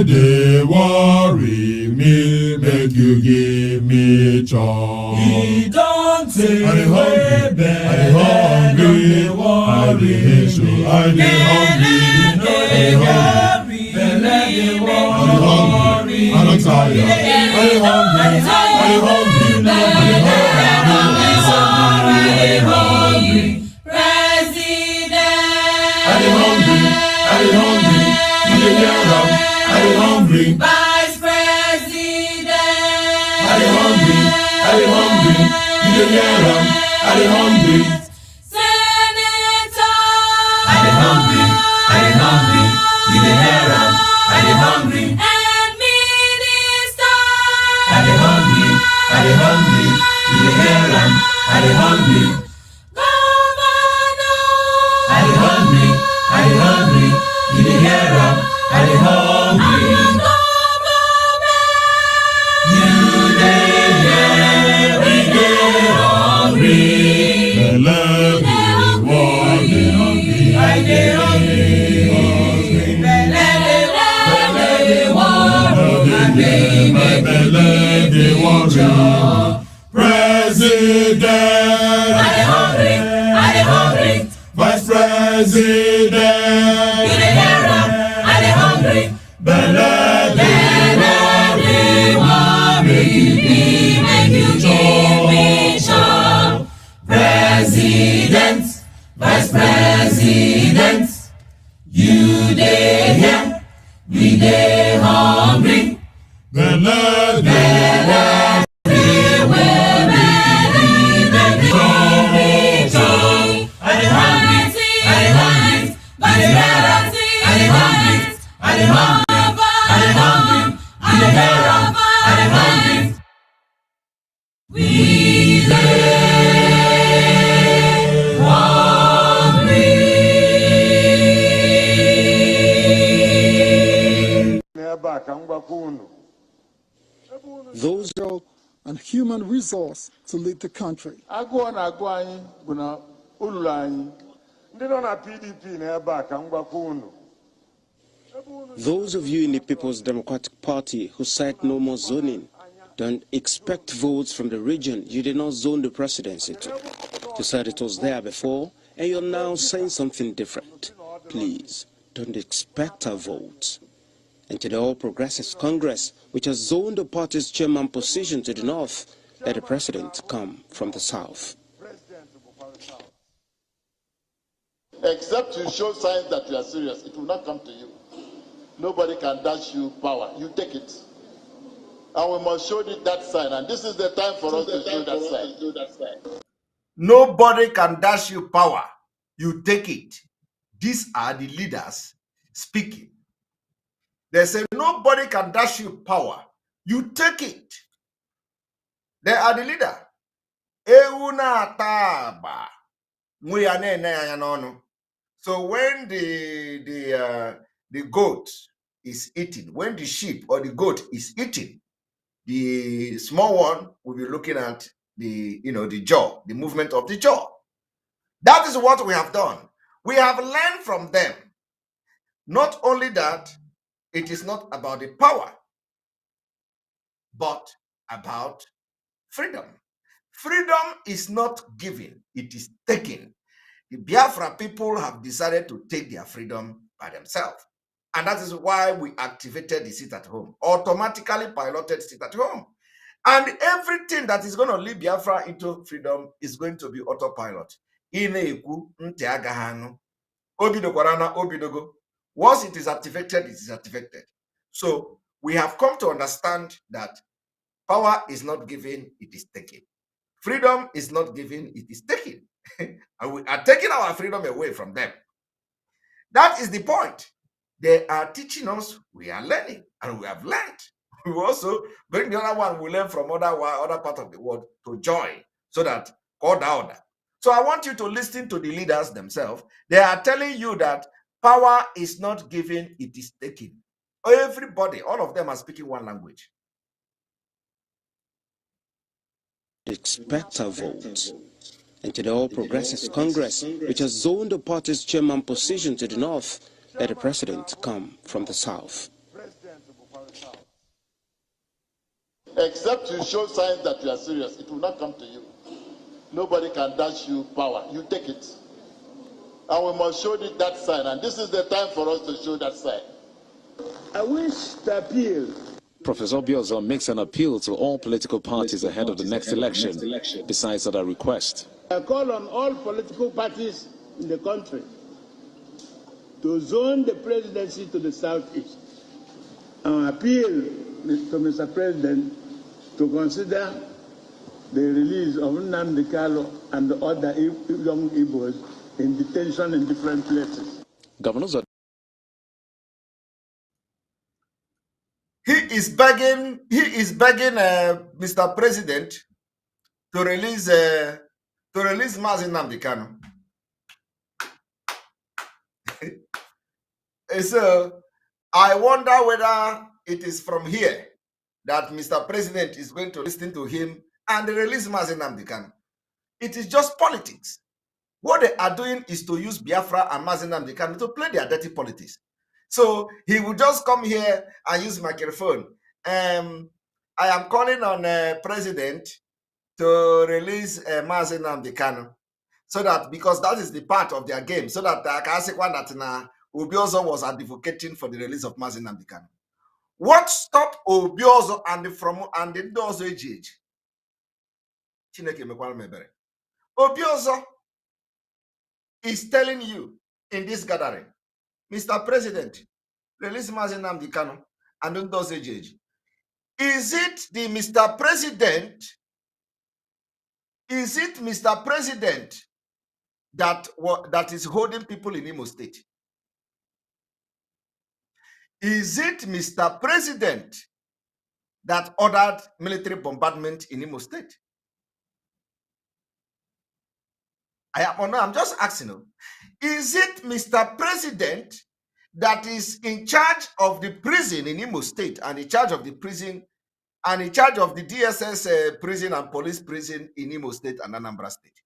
Dey worry me, make you give me chance. He don't say I dey hungry, I dey hungry, I dey so I dey hungry, I dey hungry, I don't tire, I dey hungry, President, I dey hungry, you dey hear am. I dey hungry. Vice President. I dey hungry. You dey hear am? I dey hungry. Senator. I dey hungry. You dey hear am? I dey hungry. And Minister. I dey hungry. You dey hear am? I dey hungry. Governor. I dey hungry. You dey hear am? I dey hungry. You dey hear, we dey hungry. Belle dey worry, I dey hungry. Belle dey worry, my belle dey worry. President, I dey hungry. Vice President, you dey hear am? I dey hungry. Belle dey worry, make you give me chop. President, Vice President, you dey here, we dey hungry. Belle dey Those and human resource to lead the country. Agụọ na-agụ anyị bụ na olulu anyị ndị nọ na PDP n'ebe a ka m gwakwa unu Those of you in the People's Democratic Party who cite no more zoning don't expect votes from the region you did not zone the presidency to. You said it was there before, and you're now saying something different. Please, don't expect our votes. And to the All Progressives Congress, which has zoned the party's chairman position to the north, let the president come from the south. Except you show signs that you are serious, it will not come to you. Nobody can dash you power. You take it. And we must show you that sign. And this is the time for us to show that sign. Nobody can dash you power. You take it. These are the leaders speaking. They say nobody can dash you power. You take it. They are the leader. So when the goat is eating, when the sheep or the goat is eating, the small one will be looking at the jaw, the movement of the jaw. That is what we have done. We have learned from them. Not only that, it is not about the power, but about freedom. Freedom is not given, it is taken. The Biafra people have decided to take their freedom by themselves. And that is why we activated the sit at home, automatically piloted sit at home. And everything that is going to lead Biafra into freedom is going to be autopilot. Once it is activated, it is activated. So we have come to understand that power is not given, it is taken. Freedom is not given, it is taken. And we are taking our freedom away from them. That is the point. They are teaching us, we are learning, and we have learned. We will also bring the other one we learn from other part of the world to join, so that order. So I want you to listen to the leaders themselves. They are telling you that power is not given, it is taken. Everybody, all of them are speaking one language. Expect our votes. And to the All Progressives Congress, which has zoned the party's chairman position to the north, let the president come from the south. Except you show signs that you are serious, it will not come to you. Nobody can dash you power. You take it. And we must show you that sign. And this is the time for us to show that sign. I wish to appeal. Professor Biozo makes an appeal to all political parties ahead of the next election, besides other requests. I call on all political parties in the country to zone the presidency to the southeast. I appeal to Mr. President to consider the release of Nnamdi Kanu and the other young Igbos in detention in different places. Governors are He is begging Mr. President to release Mazi Nnamdi Kanu. So I wonder whether it is from here that Mr. President is going to listen to him and release Mazi Nnamdi Kanu. It is just politics. What they are doing is to use Biafra and Mazi Nnamdi Kanu to play their dirty politics. So he will just come here and use microphone. I am calling on President to release Mazi Nnamdi Kanu, so that, because that is the part of their game, so that Obiozo was advocating for the release of Mazi Nnamdi Kanu. What stopped Obiozo and the Ndozo Ejiji? Chineke mekwala mebere. Obiozo is telling you in this gathering, Mr. President, release Mazi Nnamdi Kanu and Ndozo Ejiji. Is it the Mr. President? Is it Mr. President that is holding people in Imo State? Is it Mr. President that ordered military bombardment in Imo State? I'm just asking you. Is it Mr. President that is in charge of the prison in Imo State and in charge of the prison and in charge of the DSS prison and police prison in Imo State and Anambra State?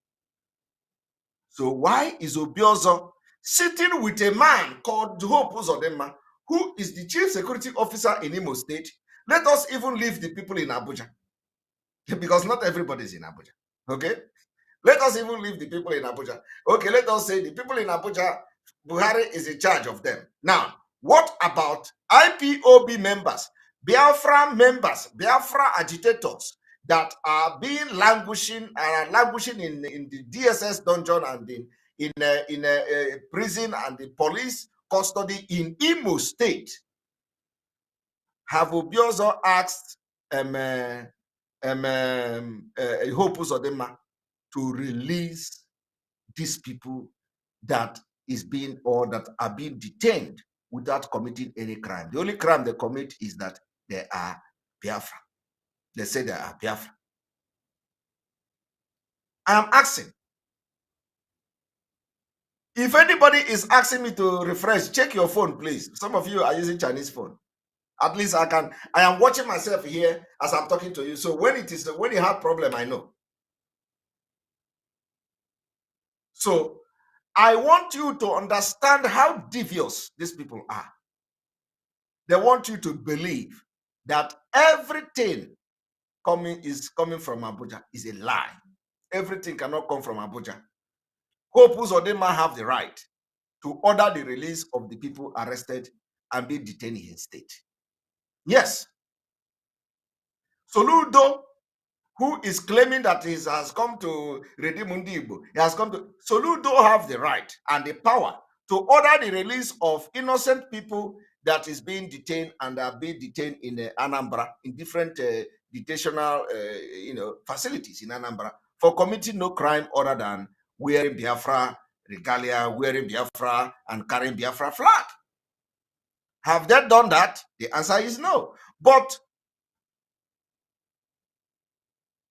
So why is Obiozo sitting with a man called Hope Uzodinma, who is the chief security officer in Imo State. Let us even leave the people in Abuja, because not everybody is in Abuja. Okay? Let us even leave the people in Abuja. Okay, let us say the people in Abuja, Buhari is in charge of them. Now, what about IPOB members, Biafra members, Biafra agitators that are being languishing in the DSS dungeon and in a prison and the police custody in Imo State? Have Obiozo asked Hope Uzodinma to release these people that is being or that are being detained without committing any crime? The only crime they commit is that they are Biafra. They say they are Biafra. I am asking. If anybody is asking me to refresh, check your phone, please. Some of you are using Chinese phone. At least I am watching myself here as I'm talking to you. So when you have problem, I know. So I want you to understand how devious these people are. They want you to believe that everything is coming from Abuja is a lie. Everything cannot come from Abuja. Hope Uzodinma have the right to order the release of the people arrested and be detained in his state. Yes. Soludo, who is claiming that he has come to redeem Ndibo, he has come to. Soludo have the right and the power to order the release of innocent people that is being detained and are being detained in Anambra in different detentional facilities in Anambra for committing no crime other than wearing Biafra regalia, wearing Biafra and carrying Biafra flag. Have they done that? The answer is no. But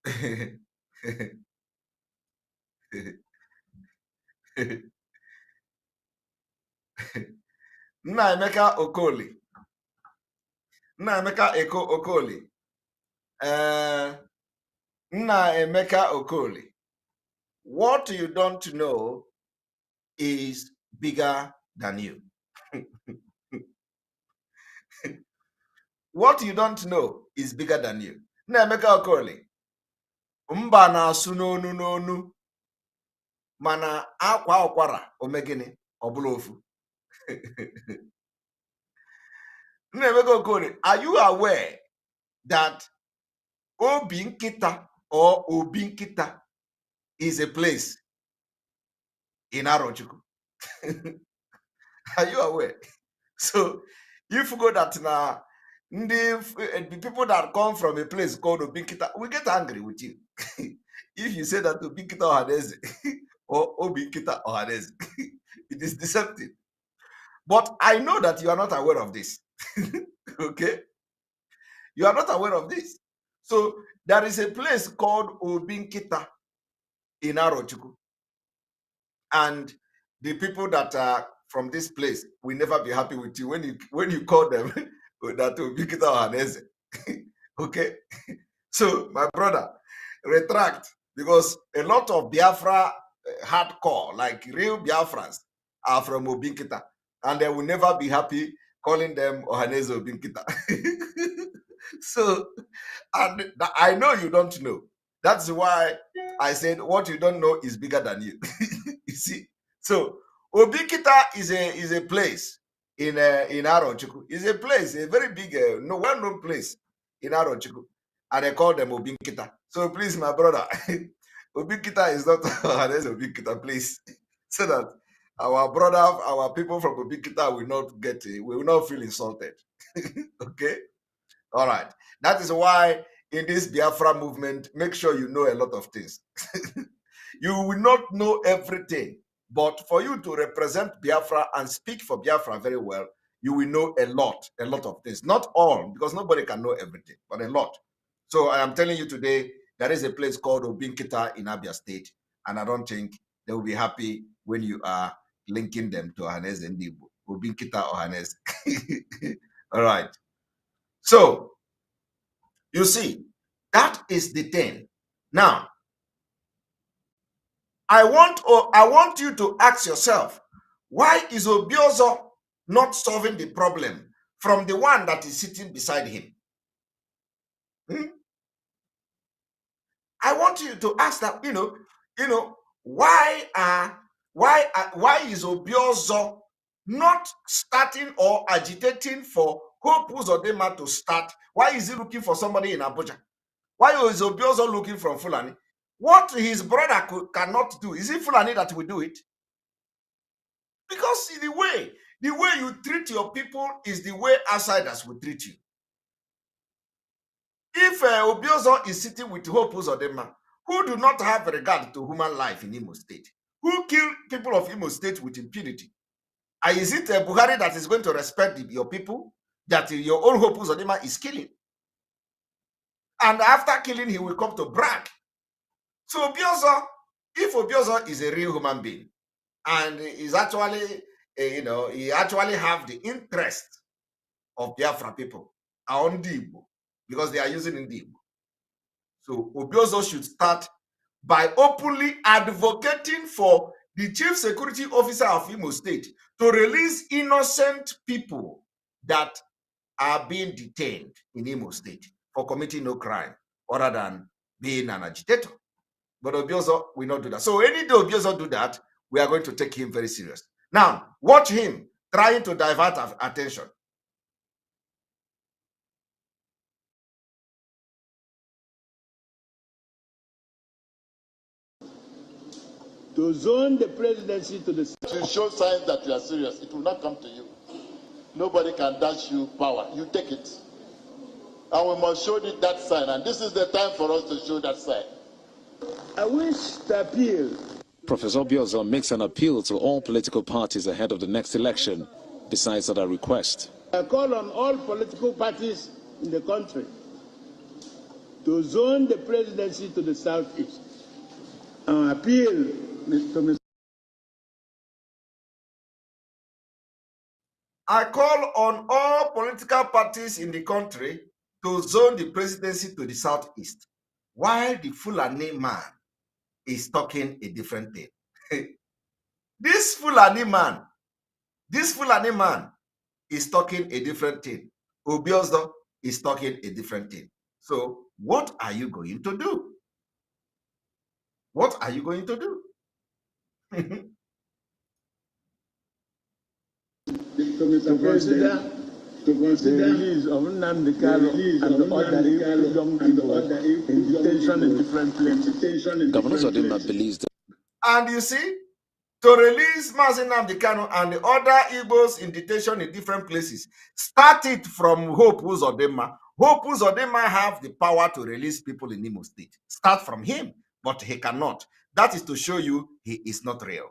Nna Emeka Okoli. Nna Emeka Okoli. Nna Emeka Okoli. What you don't know is bigger than you. What you don't know is bigger than you. Nna Emeka Okoli. Mba na-asụ n'onu n'onu mana akwa ọkwara omegini ọbụla ofu. Nna Emeka Okoli, are you aware that Obi Nkita or Obi Nkita is a place in Arochukwu? Are you aware? So if you go that now, the people that come from a place called Obi Nkita, we get angry with you. If you say that Obi Nkita Ohadeze or Obi Nkita Ohadeze, it is deceptive. But I know that you are not aware of this. Okay? You are not aware of this. So there is a place called Obi Nkita in Arochukwu. And the people that are from this place will never be happy with you when you call them that Obi Nkita Ohadeze. Okay? So my brother, retract, because a lot of Biafra hardcore, like real Biafrans, are from Obi Nkita, and they will never be happy calling them Ohanaeze Obi Nkita. So, and I know you don't know. That's why I said what you don't know is bigger than you. You see? So Obi Nkita is a place in Arochukwu. It's a place, a very big, well-known place in Arochukwu. And they call them Obi Nkita. So please, my brother, Obi Nkita is not Ohanaeze Obi Nkita, please. So that our brother, our people from Obi Nkita will not feel insulted. Okay? All right. That is why in this Biafra movement, make sure you know a lot of things. You will not know everything, but for you to represent Biafra and speak for Biafra very well, you will know a lot of things. Not all, because nobody can know everything, but a lot. So I am telling you today, there is a place called Obi Nkita in Abia State, and I don't think they will be happy when you are linking them to Ohanaeze Ndigbo. Obi Nkita Ohanaeze. All right. So, you see, that is the thing. Now, I want you to ask yourself, why is Obiozo not solving the problem from the one that is sitting beside him. I want you to ask that, why is Obiozo not starting or agitating for Hope Uzodinma to start? Why is he looking for somebody in Abuja? Why is Obiozo looking from Fulani? What his brother cannot do, is it Fulani that will do it? Because the way you treat your people is the way outsiders will treat you. If Obiozo is sitting with Hope Uzodinma, who do not have regard to human life in Imo State, who kill people of Imo State with impunity, and is it Buhari that is going to respect your people that your own Hope Uzodinma is killing? And after killing, he will come to brag. So Obiozo, if Obiozo is a real human being, and is actually, he actually have the interest of Biafra people on Igbo, because they are using Igbo. So Obiozo should start by openly advocating for the chief security officer of Imo State to release innocent people that are being detained in Imo State for committing no crime other than being an agitator. But Obiozo will not do that. So any day Obiozo do that, we are going to take him very serious. Now, watch him trying to divert our attention. To zone the presidency to the... To show signs that you are serious, it will not come to you. Nobody can dash you power. You take it. And we must show that sign. And this is the time for us to show that sign. I wish to appeal. Professor Obiozo makes an appeal to all political parties ahead of the next election, besides other requests. I call on all political parties in the country to zone the presidency to the southeast. I appeal to Mr. I call on all political parties in the country to zone the presidency to the southeast, while the Fulani man is talking a different thing. This Fulani man is talking a different thing. Obiozo is talking a different thing. So what are you going to do? What are you going to do? to consider the release of Nnamdi Kanu and the other young people in detention in different places. Governor Uzodinma believes that. And you see, to release Mazi Nnamdi Kanu and the other Igbos in detention in different places, start it from Hope Uzodinma. Hope Uzodinma have the power to release people in Imo State. Start from him, but he cannot. That is to show you he is not real.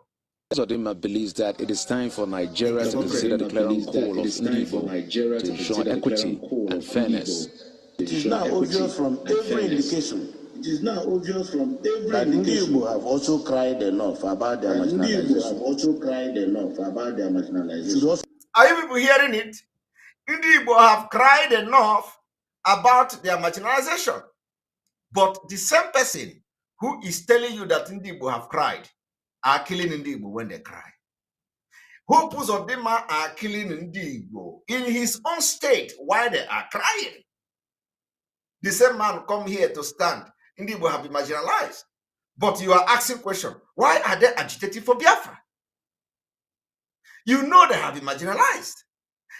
Uzodinma believes that it is time for Nigeria to consider the clarion call of Igbo to ensure equity and fairness. It is now obvious from every indication that Igbo have also cried enough about their marginalization. Are you people hearing it? Igbo have cried enough about their marginalization. But the same person who is telling you that Igbo have cried are killing Igbo when they cry. Hope Uzodinma are killing Igbo in his own state while they are crying. The same man come here to stand. Igbo have been marginalized. But you are asking question, why are they agitating for Biafra? You know they have been marginalized.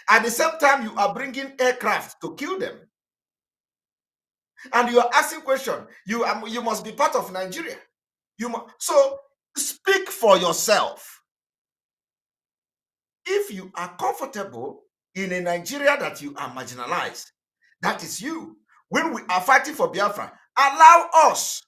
At the same time, you are bringing aircraft to kill them. And you are asking question, you must be part of Nigeria. So speak for yourself. If you are comfortable in a Nigeria that you are marginalized, that is you. When we are fighting for Biafra, allow us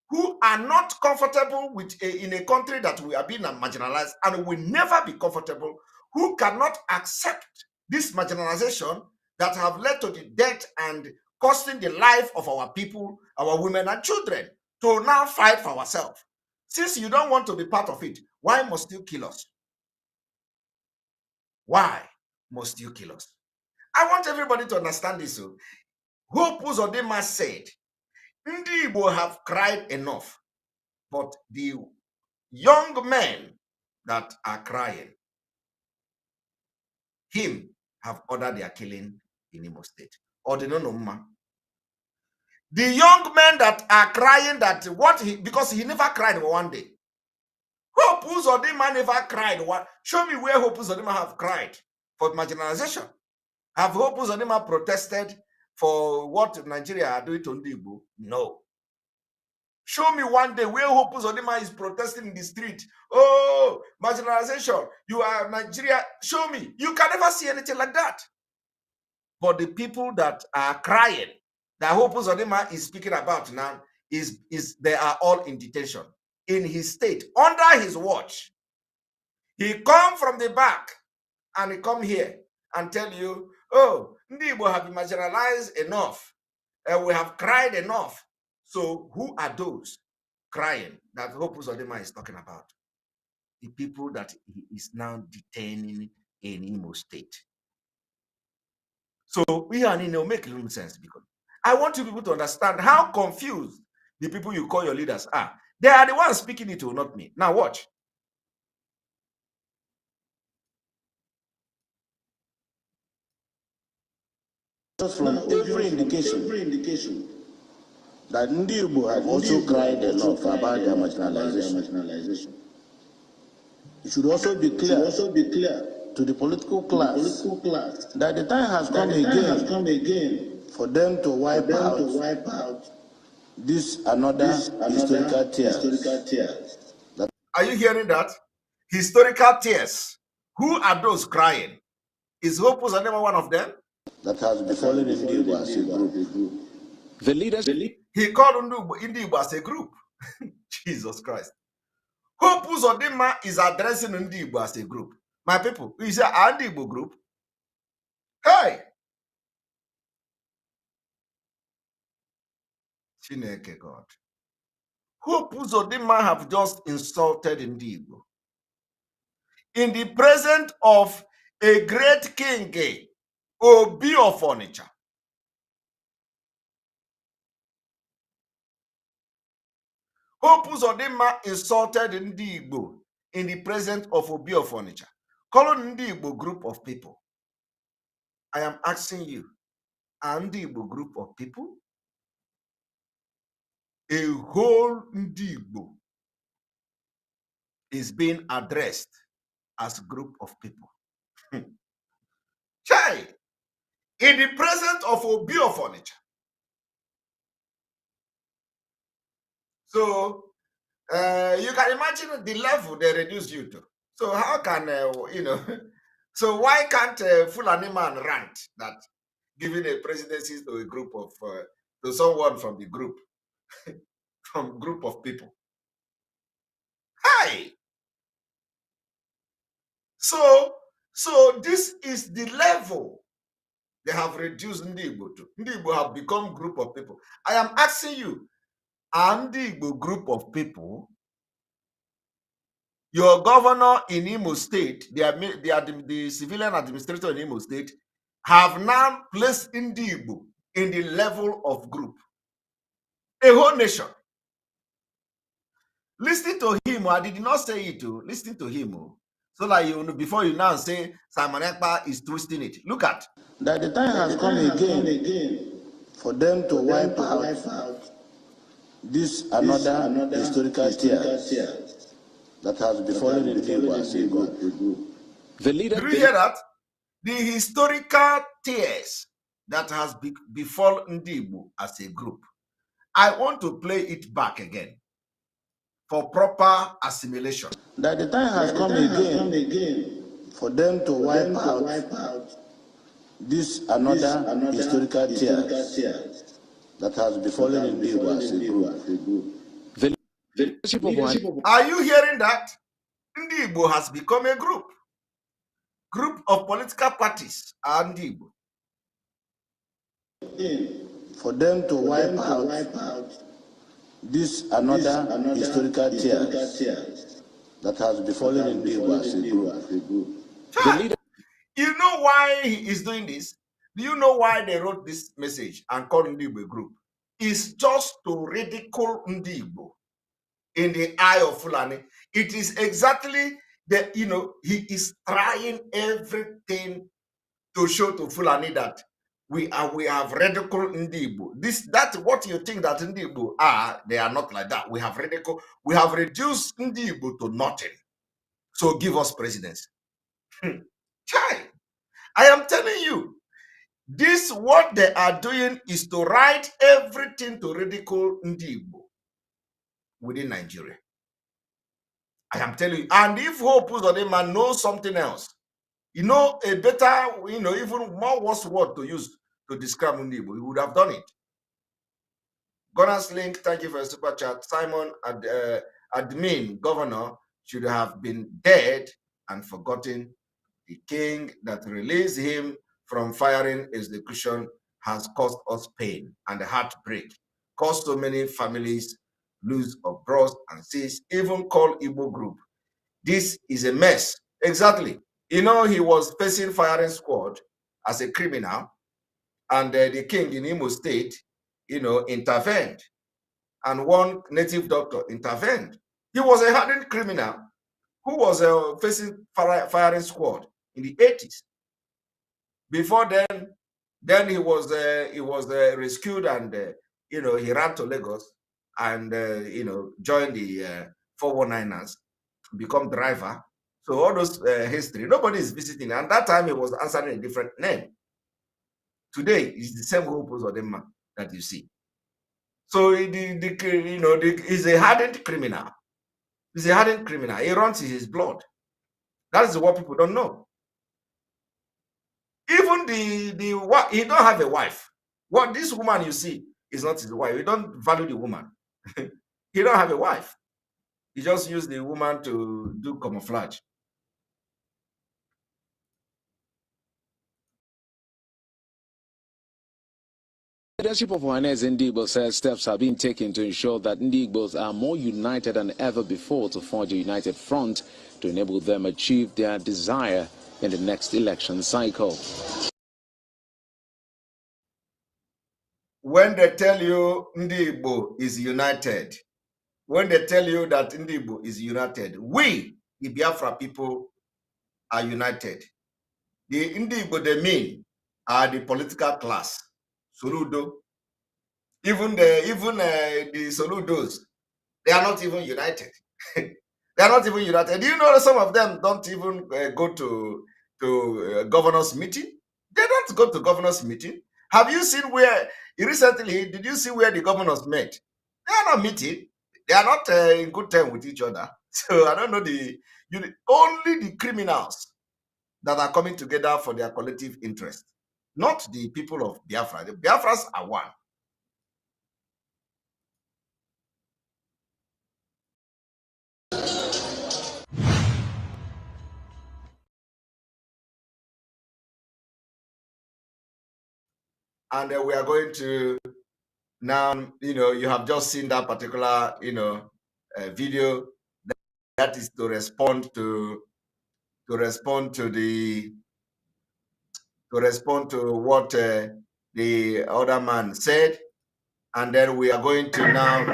who are not comfortable with in a country that we are being marginalized and will never be comfortable, who cannot accept this marginalization that have led to the death and costing the life of our people, our women and children, to now fight for ourselves. Since you don't want to be part of it, why must you kill us? Why must you kill us? I want everybody to understand this. Hope Uzodinma said, Ndi Igbo have cried enough, but the young men that are crying, him have ordered their killing in Imo State. Or they don't know. The young men that are crying that because he never cried one day. Hope Uzodinma never cried. Show me where Hope Uzodinma have cried for marginalization. Have Hope Uzodinma protested for what Nigeria are doing to Ndigbo? No. Show me one day where Hope Uzodinma is protesting in the street. Oh, marginalization. You are Nigeria. Show me. You can never see anything like that. But the people that are crying, that Hope Uzodinma is speaking about now, they are all in detention in his state under his watch. He come from the back and he come here and tell you, oh, Ndigbo have been marginalized enough. We have cried enough. So who are those crying that Hope Uzodinma is talking about? The people that he is now detaining in Imo State. So we are in make little sense, because I want you people to understand how confused the people you call your leaders are. They are the ones speaking it, not me. Now watch. From every indication that Ndigbo have also cried enough about their marginalization. It should also be clear to the political class that the time has come again for them to wipe out this another historical tears. Are you hearing that? Historical tears. Who are those crying? Is Hope Uzodinma one of them? That has befallen Ndigbo as a group. The leaders. He called Ndigbo as a group. Jesus Christ. Hope Uzodinma is addressing Ndigbo as a group. My people, you say Ndigbo group. Hey! Chineke God. Hope Uzodinma have just insulted Ndigbo in the presence of a great king, Obi of Onitsha. Hope Uzodinma insulted Ndigbo in the presence of Obi of Onitsha, calling Ndigbo group of people. I am asking you, are Ndigbo group of people? A whole Ndigbo is being addressed as a group of people. Chai, in the presence of Obi of Onitsha. So you can imagine the level they reduce you to. So how can, so why can't Fulani man rant that giving a presidency to a group of, to someone from the group, from group of people? Hi! So this is the level they have reduced Ndigbo to. Ndigbo have become group of people. I am asking you, are Ndigbo group of people? Your governor in Imo State, the civilian administrator in Imo State, have now placed Ndigbo in the level of group. A whole nation. Listen to him, I did not say it to listen to him. So that you before you now say Simon Ekpa is twisting it. Look at that the time has come again for them to wipe out this another historical tears that has befallen Ndigbo as a group. The leader. Do you hear that? The historical tears that has befallen Ndigbo as a group. I want to play it back again for proper assimilation. That the time has come again for them to wipe out this another historical tears that has befallen Ndigbo as a group. Are you hearing that? Ndigbo has become a group of political parties are Ndigbo. For them to wipe out this another historical tears that has befallen Ndigbo as a group. You know why he is doing this? Do you know why they wrote this message and called Ndigbo a group? It's just to ridicule Ndigbo in the eye of Fulani. It is exactly that, he is trying everything to show to Fulani that we have ridiculed Ndibo. That's what you think that Ndibo are. They are not like that. We have reduced Ndibo to nothing. So give us presidency. Chai, I am telling you, this what they are doing is to write everything to ridicule Ndibo within Nigeria. I am telling you. And if Hope Uzodinma knows something else, a better, even more worse word to use to describe Ndibo, he would have done it. Gunners Link, thank you for a super chat. Simon, admin, governor, should have been dead and forgotten. The king that released him from firing execution has caused us pain and heartbreak, caused so many families lose of bros and sis, even called Igbo group. This is a mess. Exactly. He was facing firing squad as a criminal, and the king in Imo State, intervened, and one native doctor intervened. He was a hardened criminal who was facing firing squad in the 80s. Before then he was rescued, and he ran to Lagos and joined the 419ers, become driver. So all those history, nobody is visiting. And that time he was answering a different name. Today is the same Hope Uzodinma that you see. So he's a hardened criminal. He's a hardened criminal. He runs in his blood. That is what people don't know. Even he don't have a wife. What this woman you see is not his wife. We don't value the woman. He don't have a wife. He just used the woman to do camouflage. The leadership of Ohanaeze Ndigbo says steps have been taken to ensure that Ndigbos are more united than ever before to forge a united front to enable them achieve their desire in the next election cycle. When they tell you Ndigbo is united, when they tell you that Ndigbo is united, we, the Biafra people, are united. The Ndigbo they mean are the political class. Soludo. Even the Soludos, they are not even united. They are not even united. Do you know that some of them don't even go to governor's meeting? They don't go to governor's meeting. Have you seen where recently? Did you see where the governors met? They are not meeting. They are not in good time with each other. So I don't know only the criminals that are coming together for their collective interest, not the people of Biafra. The Biafras are one. And we are going to now, you have just seen that particular, video that is to respond to what the other man said, and then we are going to now.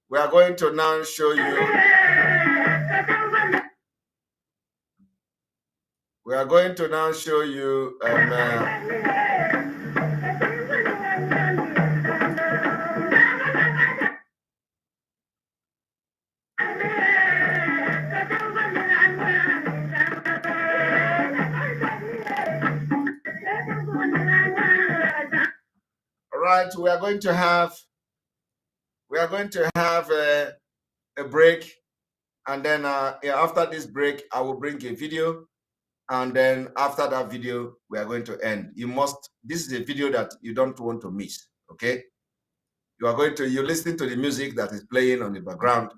We are going to now show you. We are going to now show you. All right, we are going to have a break, and then after this break, I will bring a video. And then after that video, we are going to end. This is a video that you don't want to miss, okay? You're listening to the music that is playing on the background.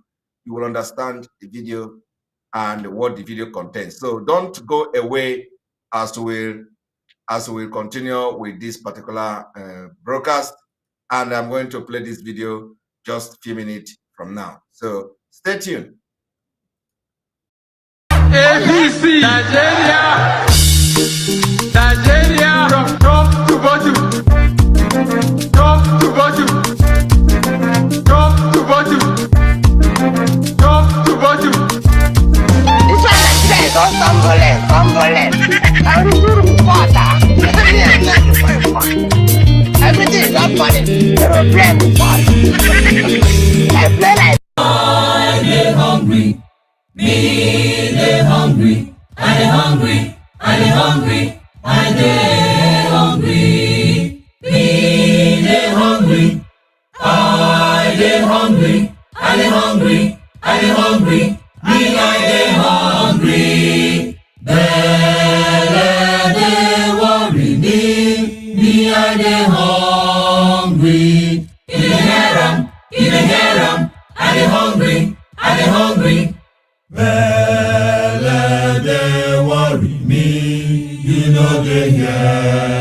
You will understand the video and what the video contains. So don't go away as we continue with this particular broadcast. And I'm going to play this video just a few minutes from now. So stay tuned. ABC Nigeria from top to bottom, top to bottom, top to bottom, top to bottom. don't stumble. I'm good water. Everything is not funny. You're playing fun. I play like I dey hungry, me dey hungry, I dey hungry, I dey hungry, I dey hungry, me dey hungry, I dey hungry, I dey hungry, I dey hungry, me I dey hungry, belle dey worry me I dey hungry, you dey hear am, I dey hungry, belle dey worry me, you no dey hear.